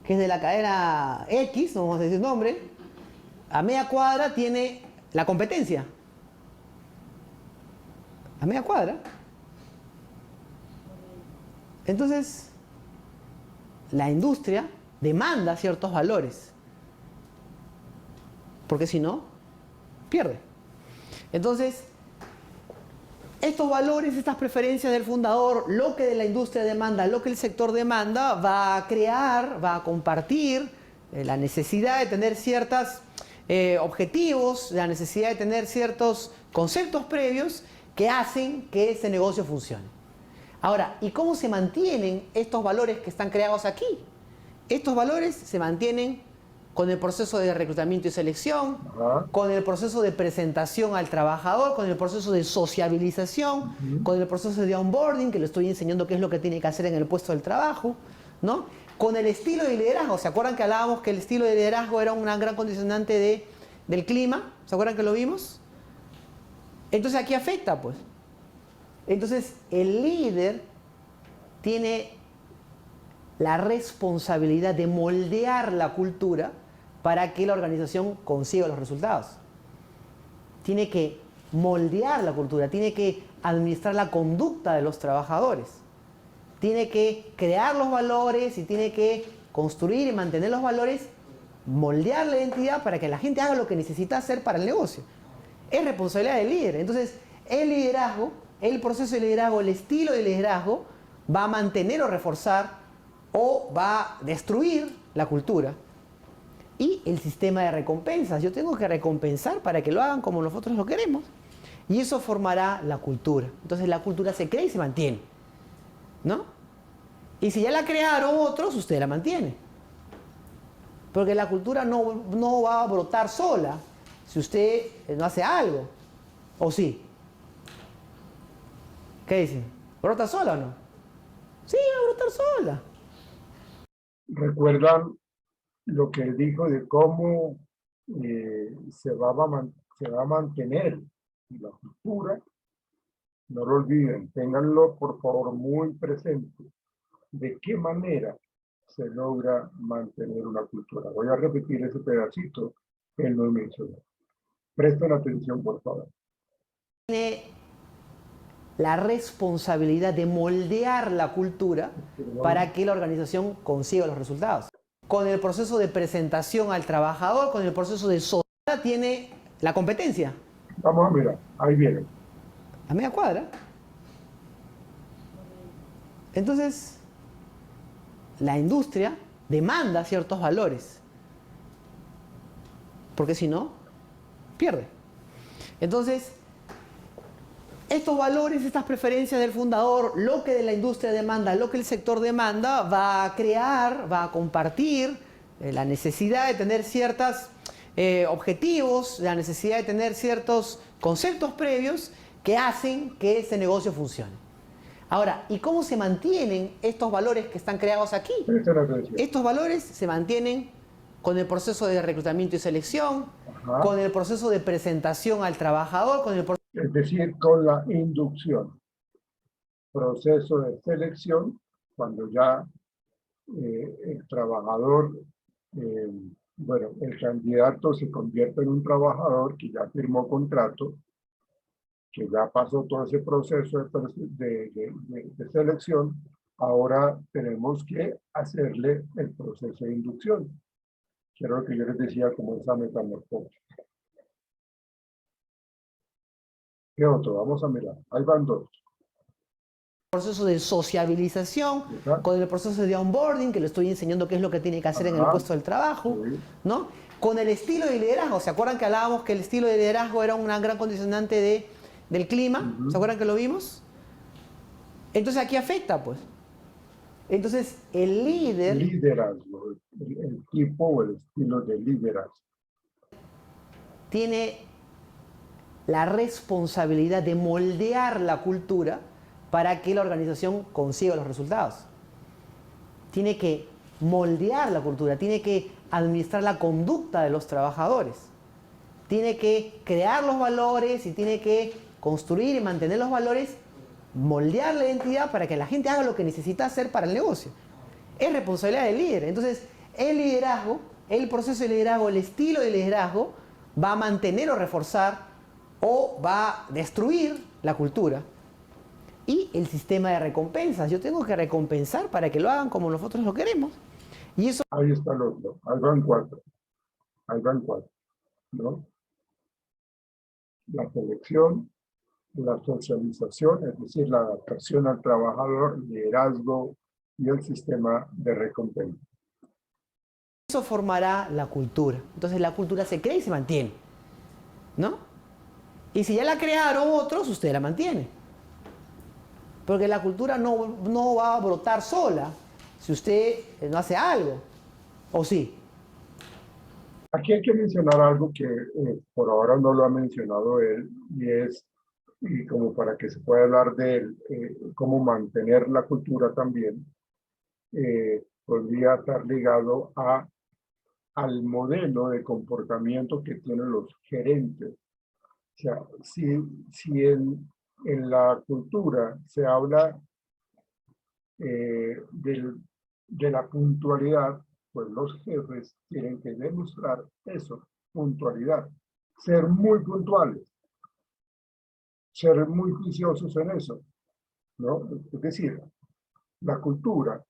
que es de la cadena X, no vamos a decir nombre, a media cuadra tiene la competencia. A media cuadra. Entonces, la industria demanda ciertos valores. Porque si no, pierde. Entonces, estos valores, estas preferencias del fundador, lo que de la industria demanda, lo que el sector demanda, va a crear, va a compartir la necesidad de tener ciertos objetivos, la necesidad de tener ciertos conceptos previos que hacen que ese negocio funcione. Ahora, ¿y cómo se mantienen estos valores que están creados aquí? Estos valores se mantienen con el proceso de reclutamiento y selección, con el proceso de presentación al trabajador, con el proceso de sociabilización, con el proceso de onboarding, que le estoy enseñando qué es lo que tiene que hacer en el puesto del trabajo, ¿no? Con el estilo de liderazgo. ¿Se acuerdan que hablábamos que el estilo de liderazgo era un gran condicionante del clima? ¿Se acuerdan que lo vimos? Entonces aquí afecta, pues. Entonces el líder tiene la responsabilidad de moldear la cultura para que la organización consiga los resultados. Tiene que moldear la cultura, tiene que administrar la conducta de los trabajadores, tiene que crear los valores y tiene que construir y mantener los valores, moldear la identidad para que la gente haga lo que necesita hacer para el negocio. Es responsabilidad del líder. Entonces, el liderazgo, el proceso de liderazgo, el estilo de liderazgo va a mantener o reforzar o va a destruir la cultura. Y el sistema de recompensas. Yo tengo que recompensar para que lo hagan como nosotros lo queremos. Y eso formará la cultura. Entonces la cultura se crea y se mantiene, ¿no? Y si ya la crearon otros, usted la mantiene. Porque la cultura no va a brotar sola si usted no hace algo. ¿O sí? ¿Qué dicen? ¿Brota sola o no? Sí, va a brotar sola. ¿Recuerdan lo que dijo de cómo se va a mantener la cultura? No lo olviden, ténganlo por favor muy presente. ¿De qué manera se logra mantener una cultura? Voy a repetir ese pedacito que él nos mencionó. Presten atención, por favor. Tiene la responsabilidad de moldear la cultura para que la organización consiga los resultados. con el proceso de presentación al trabajador, con el proceso de sociedad, tiene la competencia. Vamos a mirar, ahí viene. A media cuadra. Entonces, la industria demanda ciertos valores, porque si no, pierde. Entonces, estos valores, estas preferencias del fundador, lo que de la industria demanda, lo que el sector demanda, va a crear, va a compartir la necesidad de tener ciertos objetivos, la necesidad de tener ciertos conceptos previos que hacen que ese negocio funcione. Ahora, ¿y cómo se mantienen estos valores que están creados aquí? Estos valores se mantienen con el proceso de reclutamiento y selección, con el proceso de presentación al trabajador, con el proceso... Es decir, con la inducción. Proceso de selección, cuando ya el trabajador, bueno, el candidato se convierte en un trabajador que ya firmó contrato, que ya pasó todo ese proceso de selección, ahora tenemos que hacerle el proceso de inducción. Que era lo que yo les decía como esa metamorfosis. ¿Qué otro? Vamos a mirar. Ahí van dos. Proceso de sociabilización, con el proceso de onboarding, que le estoy enseñando qué es lo que tiene que hacer en el puesto del trabajo, ¿no? Con el estilo de liderazgo. ¿Se acuerdan que hablábamos que el estilo de liderazgo era una gran condicionante del clima? ¿Se acuerdan que lo vimos? Entonces aquí afecta, pues. Entonces el líder... Liderazgo, el tipo o el estilo de liderazgo. Tiene la responsabilidad de moldear la cultura para que la organización consiga los resultados. Tiene que moldear la cultura, tiene que administrar la conducta de los trabajadores, tiene que crear los valores y tiene que construir y mantener los valores, moldear la identidad para que la gente haga lo que necesita hacer para el negocio. Es responsabilidad del líder. Entonces, el liderazgo, el proceso de liderazgo, el estilo de liderazgo va a mantener o reforzar o va a destruir la cultura. Y el sistema de recompensas. Yo tengo que recompensar para que lo hagan como nosotros lo queremos. Y eso... Ahí está el otro. Ahí van cuatro. Ahí van cuatro, ¿no? La selección, la socialización, es decir, la adaptación al trabajador, liderazgo y el sistema de recompensa. Eso formará la cultura. Entonces la cultura se crea y se mantiene, ¿no? Y si ya la crearon otros, usted la mantiene. Porque la cultura no va a brotar sola si usted no hace algo, ¿o sí? Aquí hay que mencionar algo que por ahora no lo ha mencionado él, y como para que se pueda hablar de él, cómo mantener la cultura también, podría estar ligado al modelo de comportamiento que tienen los gerentes. O sea, si en la cultura se habla de la puntualidad, pues los jefes tienen que demostrar eso, puntualidad, ser muy puntuales, ser muy juiciosos en eso, ¿no? Es decir, la cultura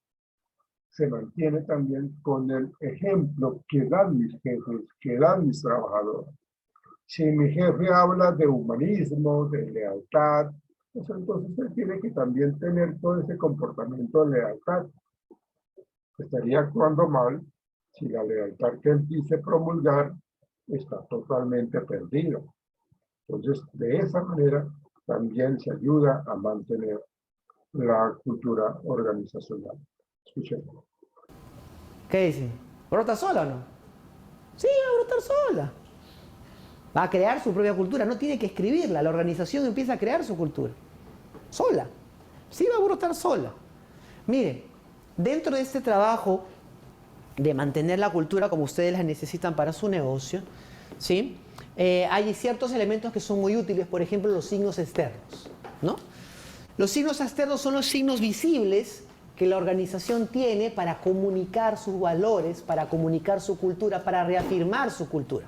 se mantiene también con el ejemplo que dan mis jefes, que dan mis trabajadores. Si mi jefe habla de humanismo, de lealtad, pues entonces él tiene que también tener todo ese comportamiento de lealtad. Estaría actuando mal si la lealtad que él dice promulgar está totalmente perdida. Entonces, de esa manera también se ayuda a mantener la cultura organizacional. Escuchen. ¿Qué dicen? ¿Brota sola o no? Sí, va a brotar sola. Va a crear su propia cultura, no tiene que escribirla. La organización empieza a crear su cultura. Sola. Sí, va a brotar sola. Miren, dentro de este trabajo de mantener la cultura como ustedes la necesitan para su negocio, ¿sí? Hay ciertos elementos que son muy útiles, por ejemplo, los signos externos, ¿no? Los signos externos son los signos visibles que la organización tiene para comunicar sus valores, para comunicar su cultura, para reafirmar su cultura.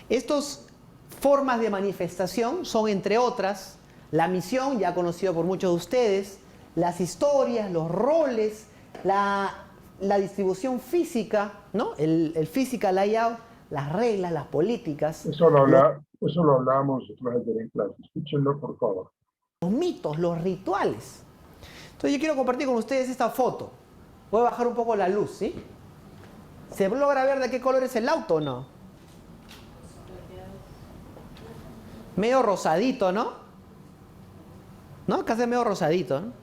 Estas formas de manifestación son, entre otras, la misión, ya conocida por muchos de ustedes, las historias, los roles, la la distribución física, ¿no? El physical layout, las reglas, las políticas. Eso lo hablábamos nosotros ayer en clase. Escúchenlo, por favor. Los mitos, los rituales. Entonces yo quiero compartir con ustedes esta foto. Voy a bajar un poco la luz, ¿sí? ¿Se logra ver de qué color es el auto o no? Medio rosadito, ¿no? ¿No? Acá se ve medio rosadito, ¿no?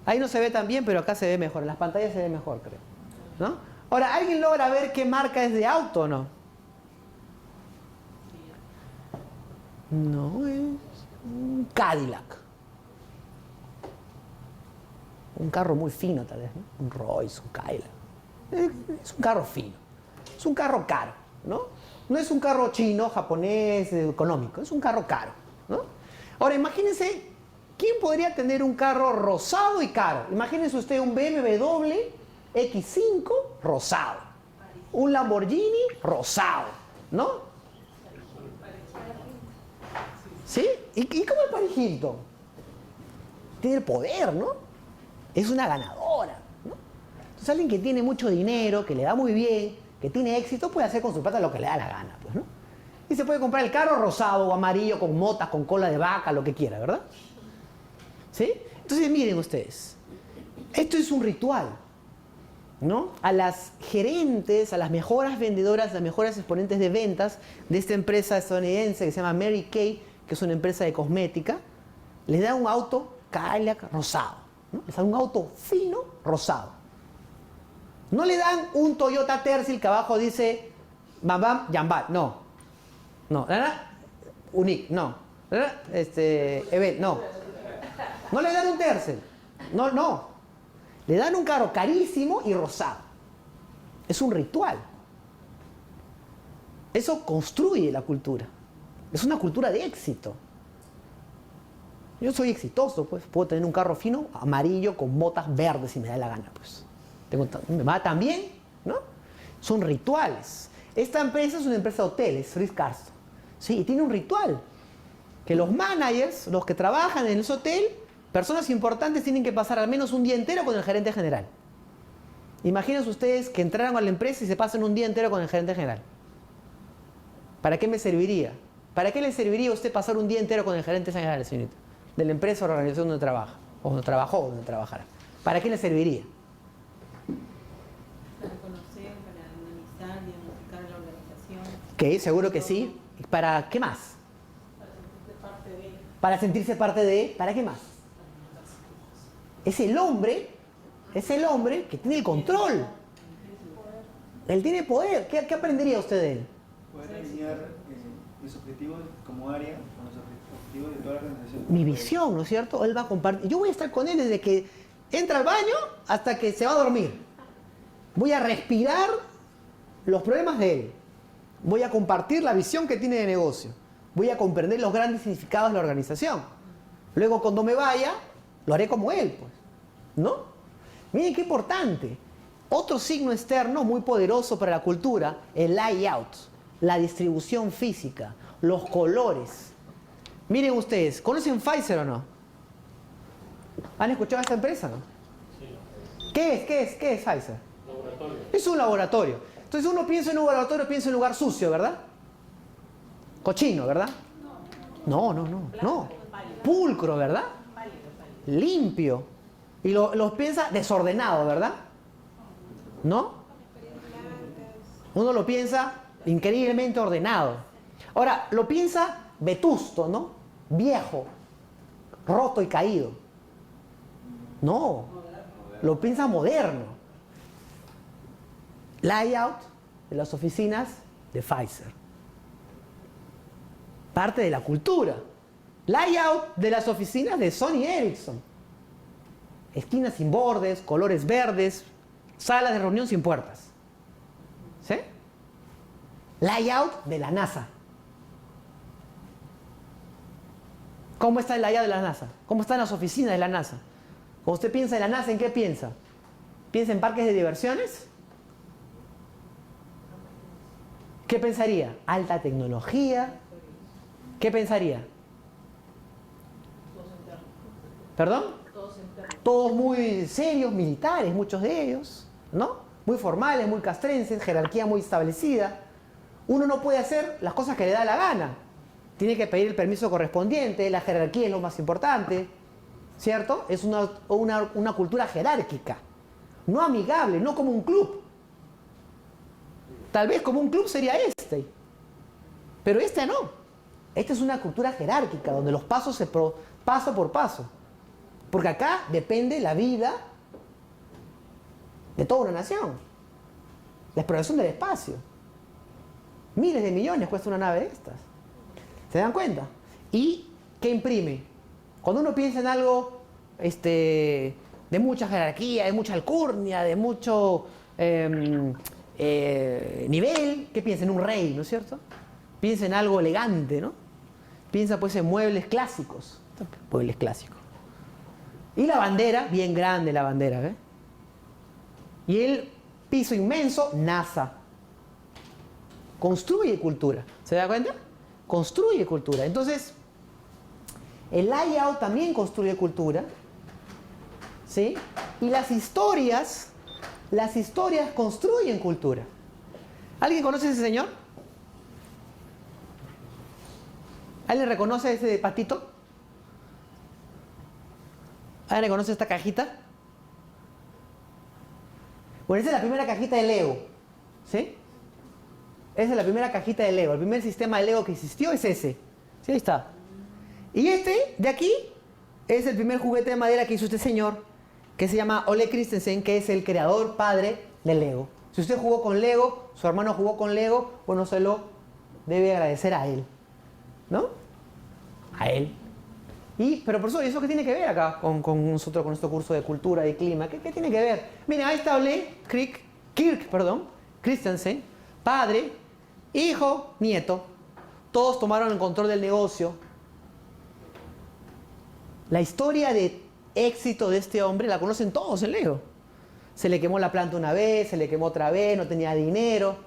Ahí no se ve tan bien, pero acá se ve mejor. En las pantallas se ve mejor, creo. ¿No? Ahora, ¿alguien logra ver qué marca es de auto o no? No, es un Cadillac. Un carro muy fino, tal vez, ¿no? Un Royce, un Cadillac. Es un carro fino. Es un carro caro, ¿no? No es un carro chino, japonés, económico. Es un carro caro, ¿no? Ahora, imagínense, ¿quién podría tener un carro rosado y caro? Imagínense usted un BMW X5 rosado. Un Lamborghini rosado, ¿no? ¿Sí? ¿Y cómo es Paris Hilton? Tiene el poder, ¿no? Es una ganadora, ¿no? Entonces alguien que tiene mucho dinero, que le da muy bien, que tiene éxito, puede hacer con su plata lo que le da la gana, pues, ¿no? Y se puede comprar el carro rosado o amarillo, con motas, con cola de vaca, lo que quiera, ¿verdad? ¿Sí? Entonces miren ustedes, esto es un ritual, ¿no? A las gerentes, a las mejores vendedoras, las mejores exponentes de ventas de esta empresa estadounidense que se llama Mary Kay, que es una empresa de cosmética, les da un auto Cadillac rosado, ¿no? Les dan un auto fino rosado. No le dan un Toyota Tercel que abajo dice Bam Bam Yambal, no. No, Unique, no. Evel, no. No le dan un Tercel. No, no. Le dan un carro carísimo y rosado. Es un ritual. Eso construye la cultura. Es una cultura de éxito. Yo soy exitoso, pues. Puedo tener un carro fino, amarillo, con botas verdes si me da la gana, pues. Me va tan bien, ¿no? Son rituales. Esta empresa es una empresa de hoteles, Ritz-Carlton. Sí, y tiene un ritual. Que los managers, los que trabajan en ese hotel, personas importantes, tienen que pasar al menos un día entero con el gerente general. Imagínense ustedes que entraran a la empresa y se pasan un día entero con el gerente general. ¿Para qué me serviría? ¿Para qué le serviría a usted pasar un día entero con el gerente general, señorita? De la empresa o la organización donde trabaja. O donde trabajó, o donde trabajará. ¿Para qué le serviría? Para conocer, para analizar, diagnosticar la organización. ¿Qué? Seguro que sí. ¿Para qué más? Para sentirse parte de. Para sentirse parte de. ¿Para qué más? Es el hombre que tiene el control. Él tiene poder. ¿Qué aprendería usted de él? Poder alinear los objetivos como área con los objetivos de toda la organización. Mi visión, ¿no es cierto? Él va a compartir. Yo voy a estar con él desde que entra al baño hasta que se va a dormir. Voy a respirar los problemas de él. Voy a compartir la visión que tiene de negocio. Voy a comprender los grandes significados de la organización. Luego, cuando me vaya, lo haré como él, pues. ¿No? Miren qué importante. Otro signo externo muy poderoso para la cultura, el layout, la distribución física, los colores. Miren ustedes, ¿conocen Pfizer o no? ¿Han escuchado esta empresa, no? Sí. ¿Qué es Pfizer? Laboratorio. Es un laboratorio. Entonces uno piensa en un laboratorio, piensa en un lugar sucio, ¿verdad? Cochino, ¿verdad? No. Pulcro, ¿verdad? Limpio. Y los piensa desordenado, ¿verdad? ¿No? Uno lo piensa increíblemente ordenado. Ahora, lo piensa vetusto, ¿no? Viejo, roto y caído. No, lo piensa moderno. Layout de las oficinas de Pfizer. Parte de la cultura. Layout de las oficinas de Sony Ericsson. Esquinas sin bordes, colores verdes, salas de reunión sin puertas. ¿Sí? Layout de la NASA. ¿Cómo está el layout de la NASA? ¿Cómo están las oficinas de la NASA? Cuando usted piensa en la NASA, ¿en qué piensa? ¿Piensa en parques de diversiones? ¿Qué pensaría? ¿Alta tecnología? ¿Qué pensaría? ¿Perdón? Todos muy serios, militares, muchos de ellos, ¿no? Muy formales, muy castrenses, jerarquía muy establecida. Uno no puede hacer las cosas que le da la gana. Tiene que pedir el permiso correspondiente, la jerarquía es lo más importante, ¿cierto? Es una cultura jerárquica, no amigable, no como un club. Tal vez como un club sería este, pero este no. Esta es una cultura jerárquica, donde los pasos paso por paso. Porque acá depende la vida de toda una nación. La exploración del espacio. Miles de millones cuesta una nave de estas. ¿Se dan cuenta? ¿Y qué imprime? Cuando uno piensa en algo de mucha jerarquía, de mucha alcurnia, de mucho nivel, ¿qué piensa? En un rey, ¿no es cierto? Piensa en algo elegante, ¿no? Piensa pues en muebles clásicos. Muebles clásicos. Y la bandera, bien grande la bandera, ¿ves? Y el piso inmenso, NASA. Construye cultura. ¿Se da cuenta? Construye cultura. Entonces, el layout también construye cultura. ¿Sí? Y las historias construyen cultura. ¿Alguien conoce a ese señor? ¿Alguien reconoce a ese patito? ¿Alguien reconoce esta cajita? Bueno, esa es la primera cajita de Lego. ¿Sí? Esa es la primera cajita de Lego. El primer sistema de Lego que existió es ese. ¿Sí? Ahí está. Y este de aquí es el primer juguete de madera que hizo este señor, que se llama Ole Christensen, que es el creador padre de Lego. Si usted jugó con Lego, su hermano jugó con Lego, bueno, se lo debe agradecer a él. ¿No? A él. Pero profesor, ¿y eso qué tiene que ver acá con nosotros, con nuestro curso de cultura y clima? ¿Qué tiene que ver? Miren, ahí está Ole Kirk, Christensen, padre, hijo, nieto. Todos tomaron el control del negocio. La historia de éxito de este hombre la conocen todos en Lego. Se le quemó la planta una vez, se le quemó otra vez, no tenía dinero.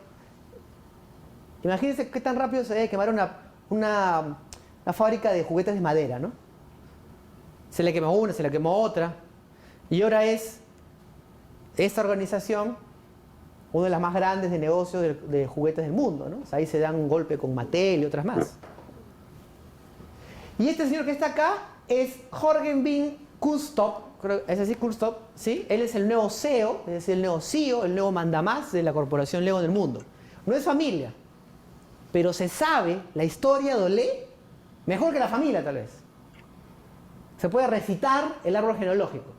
Imagínense qué tan rápido se debe quemar una fábrica de juguetes de madera, ¿no? Se le quemó una, se le quemó otra. Y ahora es esta organización una de las más grandes de negocios de juguetes del mundo, ¿no? O sea, ahí se dan un golpe con Mattel y otras más. Y este señor que está acá es Jürgen Bin Kunstorp, es así, Kunstorp, ¿sí? Él es el nuevo CEO, es decir, el nuevo CEO, el nuevo mandamás de la corporación Lego del mundo. No es familia, pero se sabe la historia de Ole mejor que la familia, tal vez. Se puede recitar el árbol genealógico.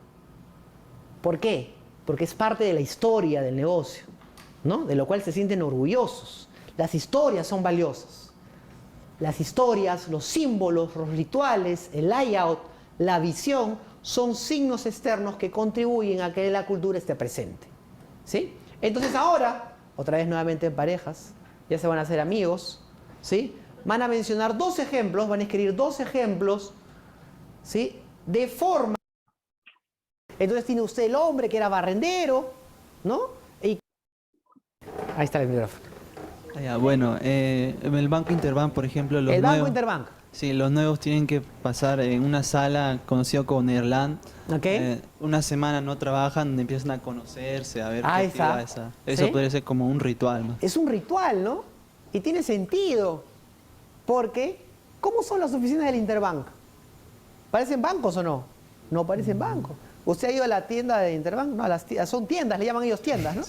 ¿Por qué? Porque es parte de la historia del negocio, ¿no? De lo cual se sienten orgullosos. Las historias son valiosas. Las historias, los símbolos, los rituales, el layout, la visión, son signos externos que contribuyen a que la cultura esté presente. ¿Sí? Entonces ahora, otra vez nuevamente en parejas, ya se van a hacer amigos, ¿sí? Van a mencionar dos ejemplos, van a escribir dos ejemplos, ¿sí? De forma. Entonces tiene usted el hombre que era barrendero, ¿no? Y ahí está el micrófono. Bueno, el Banco Interbank, por ejemplo, los Banco nuevos, Interbank. Sí, los nuevos tienen que pasar en una sala conocida como Neerland. Okay. Una semana no trabajan, donde empiezan a conocerse, a ver qué Ahí está. actividad esa. Eso podría ser como un ritual, ¿no? Es un ritual, ¿no? Y tiene sentido. Porque, ¿cómo son las oficinas del Interbank? ¿Parecen bancos o no? No parecen bancos. ¿Usted ha ido a la tienda de Interbank? No, son tiendas, le llaman ellos tiendas, ¿no?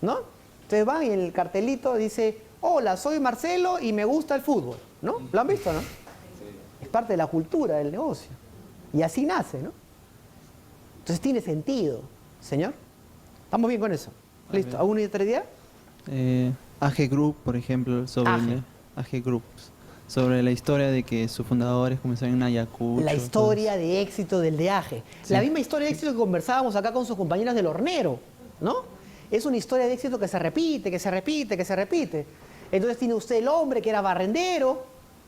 ¿No? Entonces van y en el cartelito dice, hola, soy Marcelo y me gusta el fútbol, ¿no? ¿Lo han visto, no? Es parte de la cultura del negocio. Y así nace, ¿no? Entonces tiene sentido, señor. ¿Estamos bien con eso? ¿Listo? ¿Alguna otra idea? AG Group, por ejemplo, sobre AG Group, sobre la historia de que sus fundadores comenzaron en Ayacucho. La historia de éxito del de AG. Sí. La misma historia de éxito que conversábamos acá con sus compañeros del hornero, ¿no? Es una historia de éxito que se repite, que se repite, que se repite. Entonces tiene usted el hombre que era barrendero,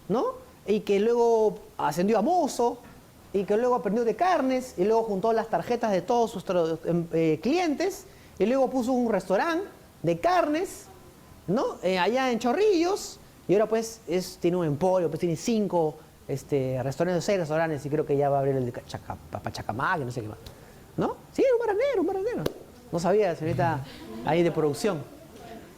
¿no? Y que luego ascendió a mozo, y que luego aprendió de carnes, y luego juntó las tarjetas de todos sus clientes, y luego puso un restaurante de carnes, ¿no? Allá en Chorrillos, y ahora pues tiene un emporio, pues tiene 5 restaurantes, 6 restaurantes, y creo que ya va a abrir el de Pachacamac, no sé qué más, ¿no? Sí, un barrendero, un barrendero. No sabía, señorita ahí de producción.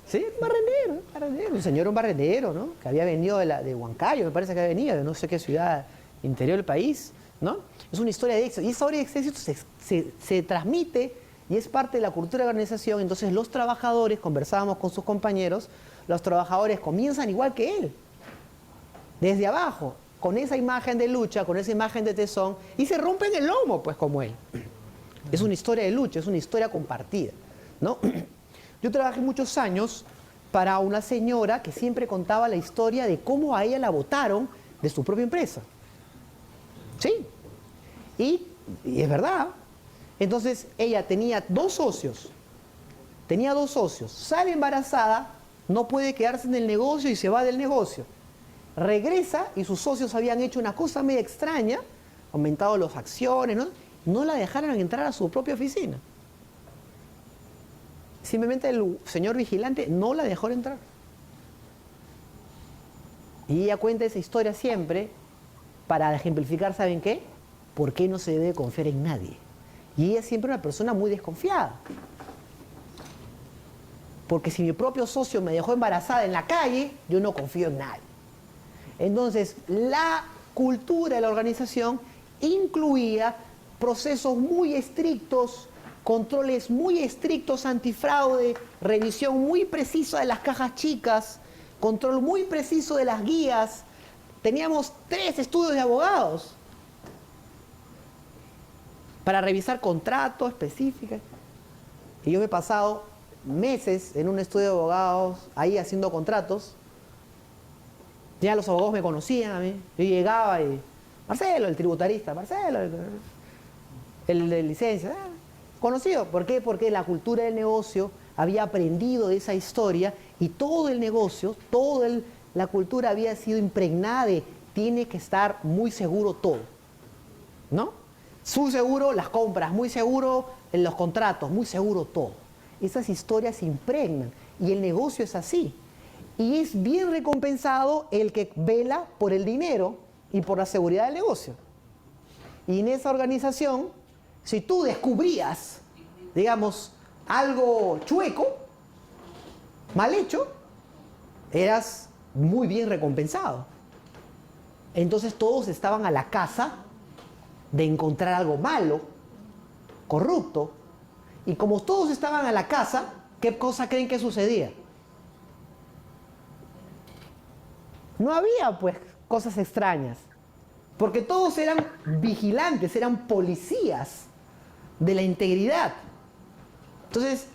Sí, un barrendero, un señor un barrendero, ¿no? Que había venido de Huancayo, me parece que había venido, de no sé qué ciudad interior del país, ¿no? Es una historia de éxito. Y esa historia de éxito se transmite y es parte de la cultura de la organización. Entonces los trabajadores, conversábamos con sus compañeros, los trabajadores comienzan igual que él, desde abajo, con esa imagen de lucha, con esa imagen de tesón, y se rompen el lomo, pues, como él. Es una historia de lucha, es una historia compartida, ¿no? Yo trabajé muchos años para una señora que siempre contaba la historia de cómo a ella la botaron de su propia empresa. Sí. Y es verdad. Entonces, ella tenía dos socios. Sale embarazada, no puede quedarse en el negocio y se va del negocio. Regresa y sus socios habían hecho una cosa medio extraña, aumentado las acciones, ¿no? No la dejaron entrar a su propia oficina. Simplemente el señor vigilante no la dejó entrar. Y ella cuenta esa historia siempre para ejemplificar, ¿saben qué? ¿Por qué no se debe confiar en nadie? Y ella es siempre una persona muy desconfiada. Porque si mi propio socio me dejó embarazada en la calle, yo no confío en nadie. Entonces, la cultura de la organización incluía procesos muy estrictos, controles muy estrictos antifraude, revisión muy precisa de las cajas chicas, control muy preciso de las guías. Teníamos 3 estudios de abogados para revisar contratos específicos. Y yo me he pasado meses en un estudio de abogados, ahí haciendo contratos. Ya los abogados me conocían a mí. Yo llegaba y... Marcelo, el tributarista, Marcelo, el de licencia. Conocido. ¿Por qué? Porque la cultura del negocio había aprendido de esa historia y todo el negocio, la cultura había sido impregnada de tiene que estar muy seguro todo. ¿No? Su seguro, las compras, muy seguro en los contratos, muy seguro todo. Esas historias se impregnan y el negocio es así. Y es bien recompensado el que vela por el dinero y por la seguridad del negocio. Y en esa organización, si tú descubrías, digamos, algo chueco, mal hecho, eras muy bien recompensado. Entonces todos estaban a la caza de encontrar algo malo, corrupto. Y como todos estaban a la caza, ¿qué cosa creen que sucedía? No había, pues, cosas extrañas. Porque todos eran vigilantes, eran policías de la integridad. Entonces,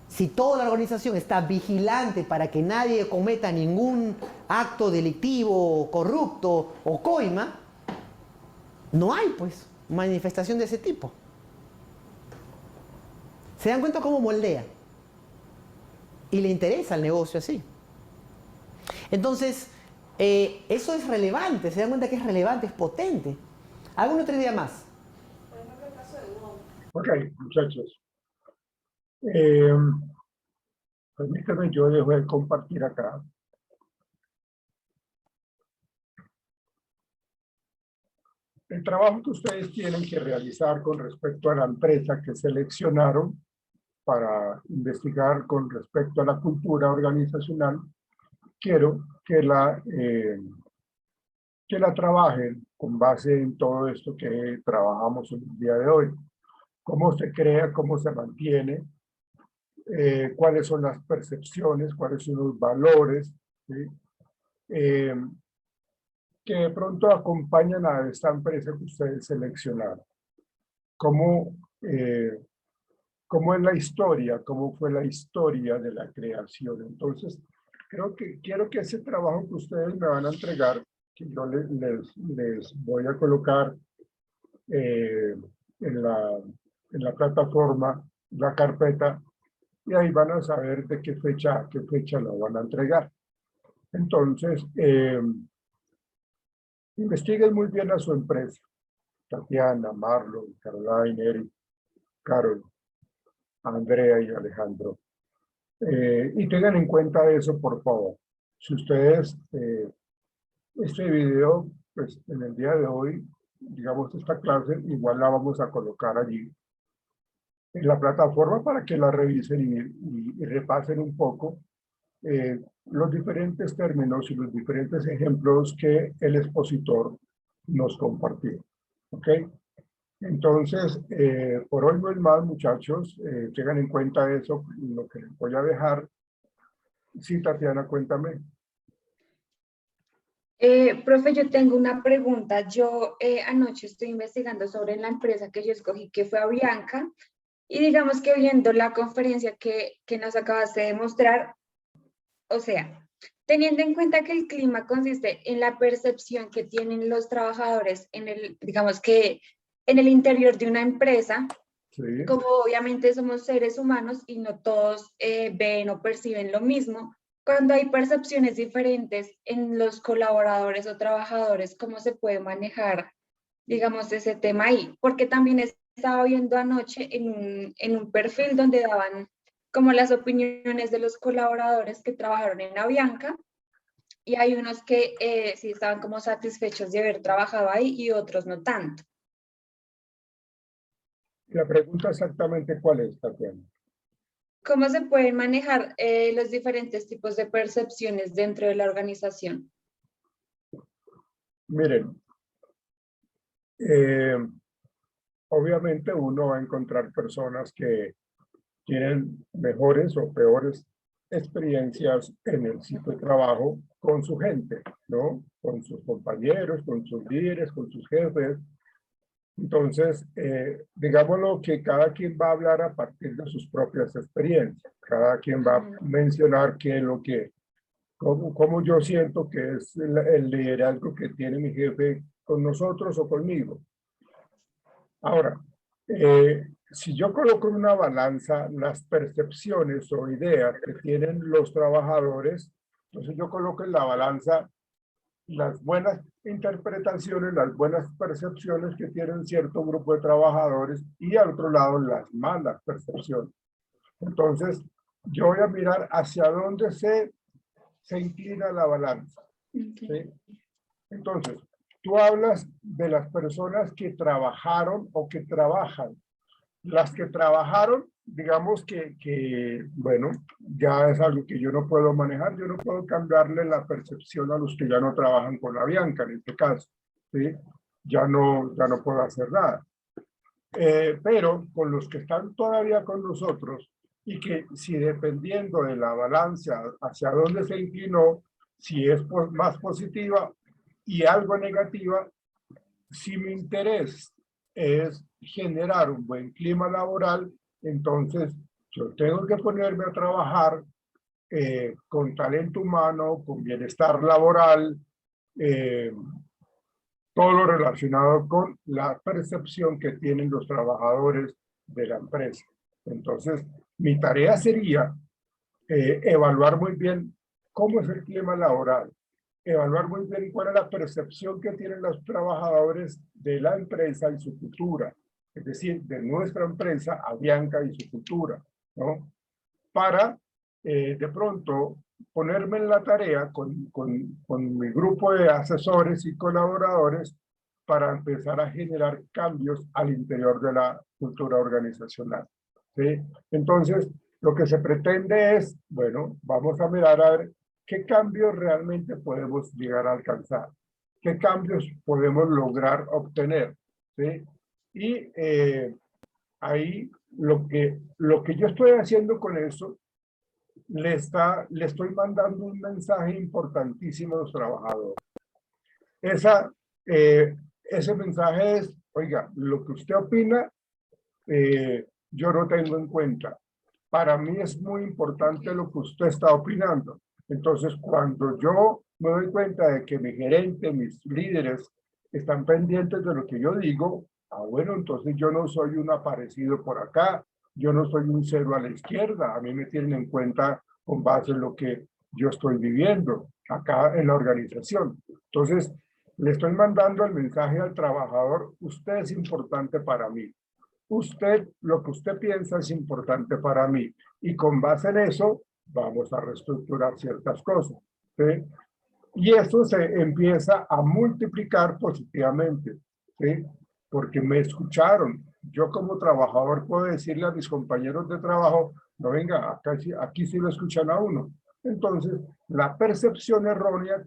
si toda la organización está vigilante para que nadie cometa ningún acto delictivo, corrupto o coima, no hay, pues, manifestación de ese tipo. ¿Se dan cuenta cómo moldea? Y le interesa el negocio así. Entonces, eso es relevante, se dan cuenta que es relevante, es potente. ¿Alguna otra idea más? Ok, muchachos. Permítanme, yo dejo de compartir acá. El trabajo que ustedes tienen que realizar con respecto a la empresa que seleccionaron para investigar con respecto a la cultura organizacional, quiero que la trabajen con base en todo esto que trabajamos en el día de hoy. Cómo se crea, cómo se mantiene, cuáles son las percepciones, cuáles son los valores, ¿sí? Que de pronto acompañan a esta empresa que ustedes seleccionaron. ¿Cómo es la historia? ¿Cómo fue la historia de la creación? Entonces, quiero que ese trabajo que ustedes me van a entregar, que yo les voy a colocar en la plataforma, la carpeta, y ahí van a saber de qué fecha lo van a entregar. Entonces, investiguen muy bien a su empresa. Tatiana, Marlon, Caroline, Eric, Carol, Andrea y Alejandro. Y tengan en cuenta eso, por favor. Si ustedes, este video, pues en el día de hoy, digamos, esta clase, igual la vamos a colocar allí en la plataforma para que la revisen y repasen un poco los diferentes términos y los diferentes ejemplos que el expositor nos compartió. ¿Ok? Entonces, por hoy no es más, muchachos. Tengan en cuenta eso, lo que les voy a dejar. Sí, Tatiana, cuéntame. Profe, yo tengo una pregunta. Yo anoche estoy investigando sobre la empresa que yo escogí, que fue Avianca, y digamos que viendo la conferencia que nos acabaste de mostrar, o sea, teniendo en cuenta que el clima consiste en la percepción que tienen los trabajadores en el, digamos que en el interior de una empresa, sí. Como obviamente somos seres humanos y no todos ven o perciben lo mismo, cuando hay percepciones diferentes en los colaboradores o trabajadores, ¿cómo se puede manejar, digamos, ese tema ahí? Porque también estaba viendo anoche en un perfil donde daban como las opiniones de los colaboradores que trabajaron en Avianca, y hay unos que sí estaban como satisfechos de haber trabajado ahí y otros no tanto. La pregunta exactamente cuál es, Tatiana. ¿Cómo se pueden manejar los diferentes tipos de percepciones dentro de la organización? Miren, obviamente uno va a encontrar personas que tienen mejores o peores experiencias en el sitio de trabajo con su gente, ¿no? Con sus compañeros, con sus líderes, con sus jefes. Entonces, digámoslo que cada quien va a hablar a partir de sus propias experiencias. Cada quien va a mencionar qué es lo que, cómo yo siento que es el liderazgo que tiene mi jefe con nosotros o conmigo. Ahora, si yo coloco en una balanza las percepciones o ideas que tienen los trabajadores, entonces yo coloco en la balanza las buenas interpretaciones, las buenas percepciones que tienen cierto grupo de trabajadores y al otro lado las malas percepciones. Entonces, yo voy a mirar hacia dónde se inclina la balanza. ¿Sí? Entonces, tú hablas de las personas que trabajaron o que trabajan. Las que trabajaron, digamos que, bueno, ya es algo que yo no puedo manejar. Yo no puedo cambiarle la percepción a los que ya no trabajan con Avianca, en este caso. ¿Sí? Ya no puedo hacer nada. Pero con los que están todavía con nosotros y que si dependiendo de la balanza hacia dónde se inclinó, si es más positiva y algo negativa, si mi interés es generar un buen clima laboral, entonces yo tengo que ponerme a trabajar con talento humano, con bienestar laboral, todo lo relacionado con la percepción que tienen los trabajadores de la empresa. Entonces, mi tarea sería evaluar muy bien cómo es el clima laboral, evaluar muy bien cuál es la percepción que tienen los trabajadores de la empresa y su cultura, es decir, de nuestra empresa, Avianca y su cultura, ¿no? Para, de pronto, ponerme en la tarea con mi grupo de asesores y colaboradores para empezar a generar cambios al interior de la cultura organizacional. ¿Sí? Entonces, lo que se pretende es, bueno, vamos a mirar a ver qué cambios realmente podemos llegar a alcanzar, qué cambios podemos lograr obtener. ¿Sí? Y ahí lo que yo estoy haciendo con eso, le estoy mandando un mensaje importantísimo a los trabajadores. Ese mensaje es, oiga, lo que usted opina, yo no tengo en cuenta. Para mí es muy importante lo que usted está opinando. Entonces, cuando yo me doy cuenta de que mi gerente, mis líderes, están pendientes de lo que yo digo, bueno, entonces yo no soy un aparecido por acá, yo no soy un cero a la izquierda, a mí me tienen en cuenta con base en lo que yo estoy viviendo acá en la organización. Entonces, le estoy mandando el mensaje al trabajador, usted es importante para mí. Usted, lo que usted piensa es importante para mí. Y con base en eso, vamos a reestructurar ciertas cosas. ¿Sí? Y eso se empieza a multiplicar positivamente. ¿Sí? Porque me escucharon, yo como trabajador puedo decirle a mis compañeros de trabajo, no venga, aquí sí lo escuchan a uno. Entonces, la percepción errónea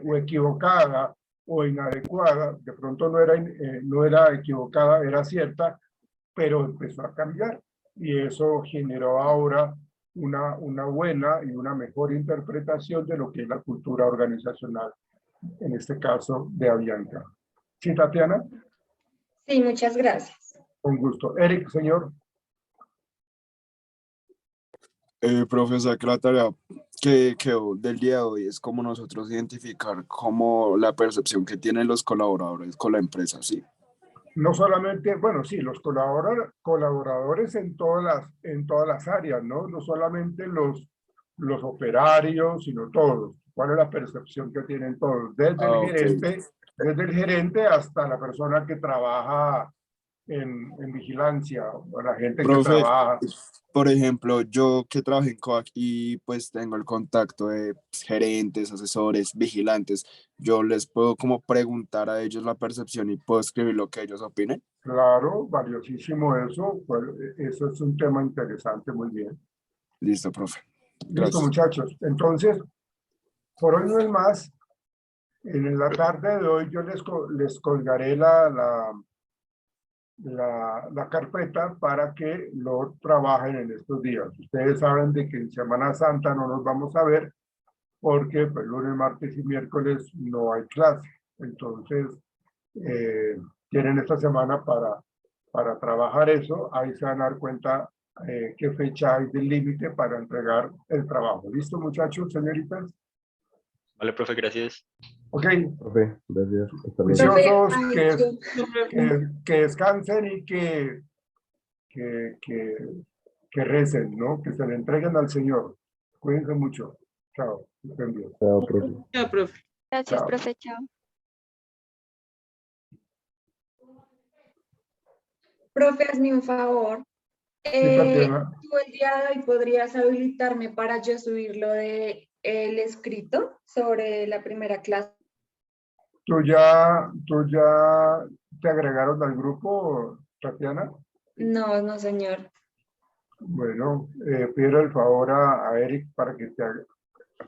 o equivocada o inadecuada, de pronto no era equivocada, era cierta, pero empezó a cambiar. Y eso generó ahora una buena y una mejor interpretación de lo que es la cultura organizacional, en este caso de Avianca. ¿Sí, Tatiana? Sí, muchas gracias. Con gusto. Eric, señor. Profesor, que la tarea que del día de hoy es como nosotros identificar cómo la percepción que tienen los colaboradores con la empresa, ¿sí? No solamente, bueno, sí, los colaboradores en todas las áreas, ¿no? No solamente los operarios, sino todos. ¿Cuál es la percepción que tienen todos? Desde el gerente hasta la persona que trabaja en vigilancia, o la gente que Profe, trabaja. por ejemplo, yo que trabajé en COAC y pues tengo el contacto de gerentes, asesores, vigilantes, yo les puedo como preguntar a ellos la percepción y puedo escribir lo que ellos opinen. Claro, valiosísimo eso. Pues, eso es un tema interesante, muy bien. Listo, profe. Listo, Gracias. muchachos. Entonces, por hoy no es más. En la tarde de hoy yo les colgaré la carpeta para que lo trabajen en estos días. Ustedes saben de que en Semana Santa no nos vamos a ver porque pues, lunes, martes y miércoles no hay clase. Entonces, tienen esta semana para trabajar eso. Ahí se van a dar cuenta qué fecha hay de límite para entregar el trabajo. ¿Listo, muchachos, señoritas? Vale, profe, gracias. Ok. Profe, gracias. Hasta luego. Juiciosos, que descansen y que recen, ¿no? Que se le entreguen al Señor. Cuídense mucho. Chao. Estén bien. Chao, profe. Chao, profe. Gracias, Chao. profe. Chao. Profe, hazme un favor. Tatiana. ¿Tú el día de hoy podrías habilitarme para yo subir lo de el escrito sobre la primera clase? ¿Tú ya te agregaron al grupo, Tatiana? No, no, señor. Bueno, pido el favor a Eric para que te haga.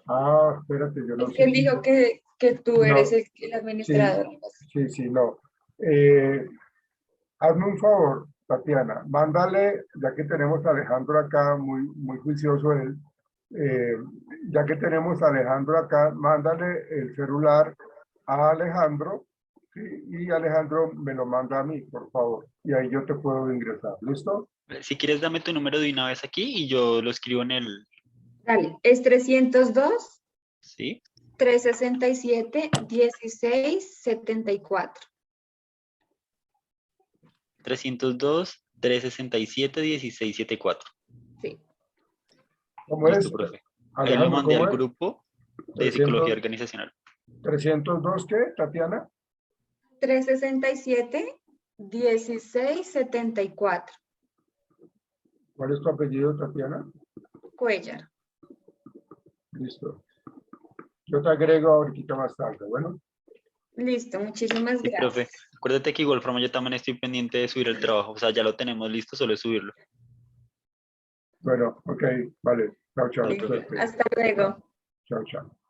Ah, espérate, yo no Es sé. que él dijo que tú eres No. el administrador. Sí, no. Hazme un favor, Tatiana, mándale, ya que tenemos a Alejandro acá, muy juicioso él, ya que tenemos a Alejandro acá, mándale el celular a Alejandro, ¿sí? Y Alejandro me lo manda a mí, por favor, y ahí yo te puedo ingresar, ¿listo? Si quieres, dame tu número de una vez aquí y yo lo escribo en el... Dale, es 302. ¿Sí? 367-1674. 302-367-1674. Sí. ¿Cómo Listo, es? profe. Ahí Alejandro, lo mandé ¿cómo al es? grupo de 300, psicología organizacional. ¿302 qué, Tatiana? 367-1674. ¿Cuál es tu apellido, Tatiana? Cuellar. Listo. Yo te agrego ahorita más tarde, ¿bueno? Listo, muchísimas Sí, gracias. profe. Acuérdate que igual forma yo también estoy pendiente de subir el trabajo. O sea, ya lo tenemos listo, solo es subirlo. Bueno, ok, vale. Chao, chao. Vale, profe. Suerte. Hasta luego. Chao, chao.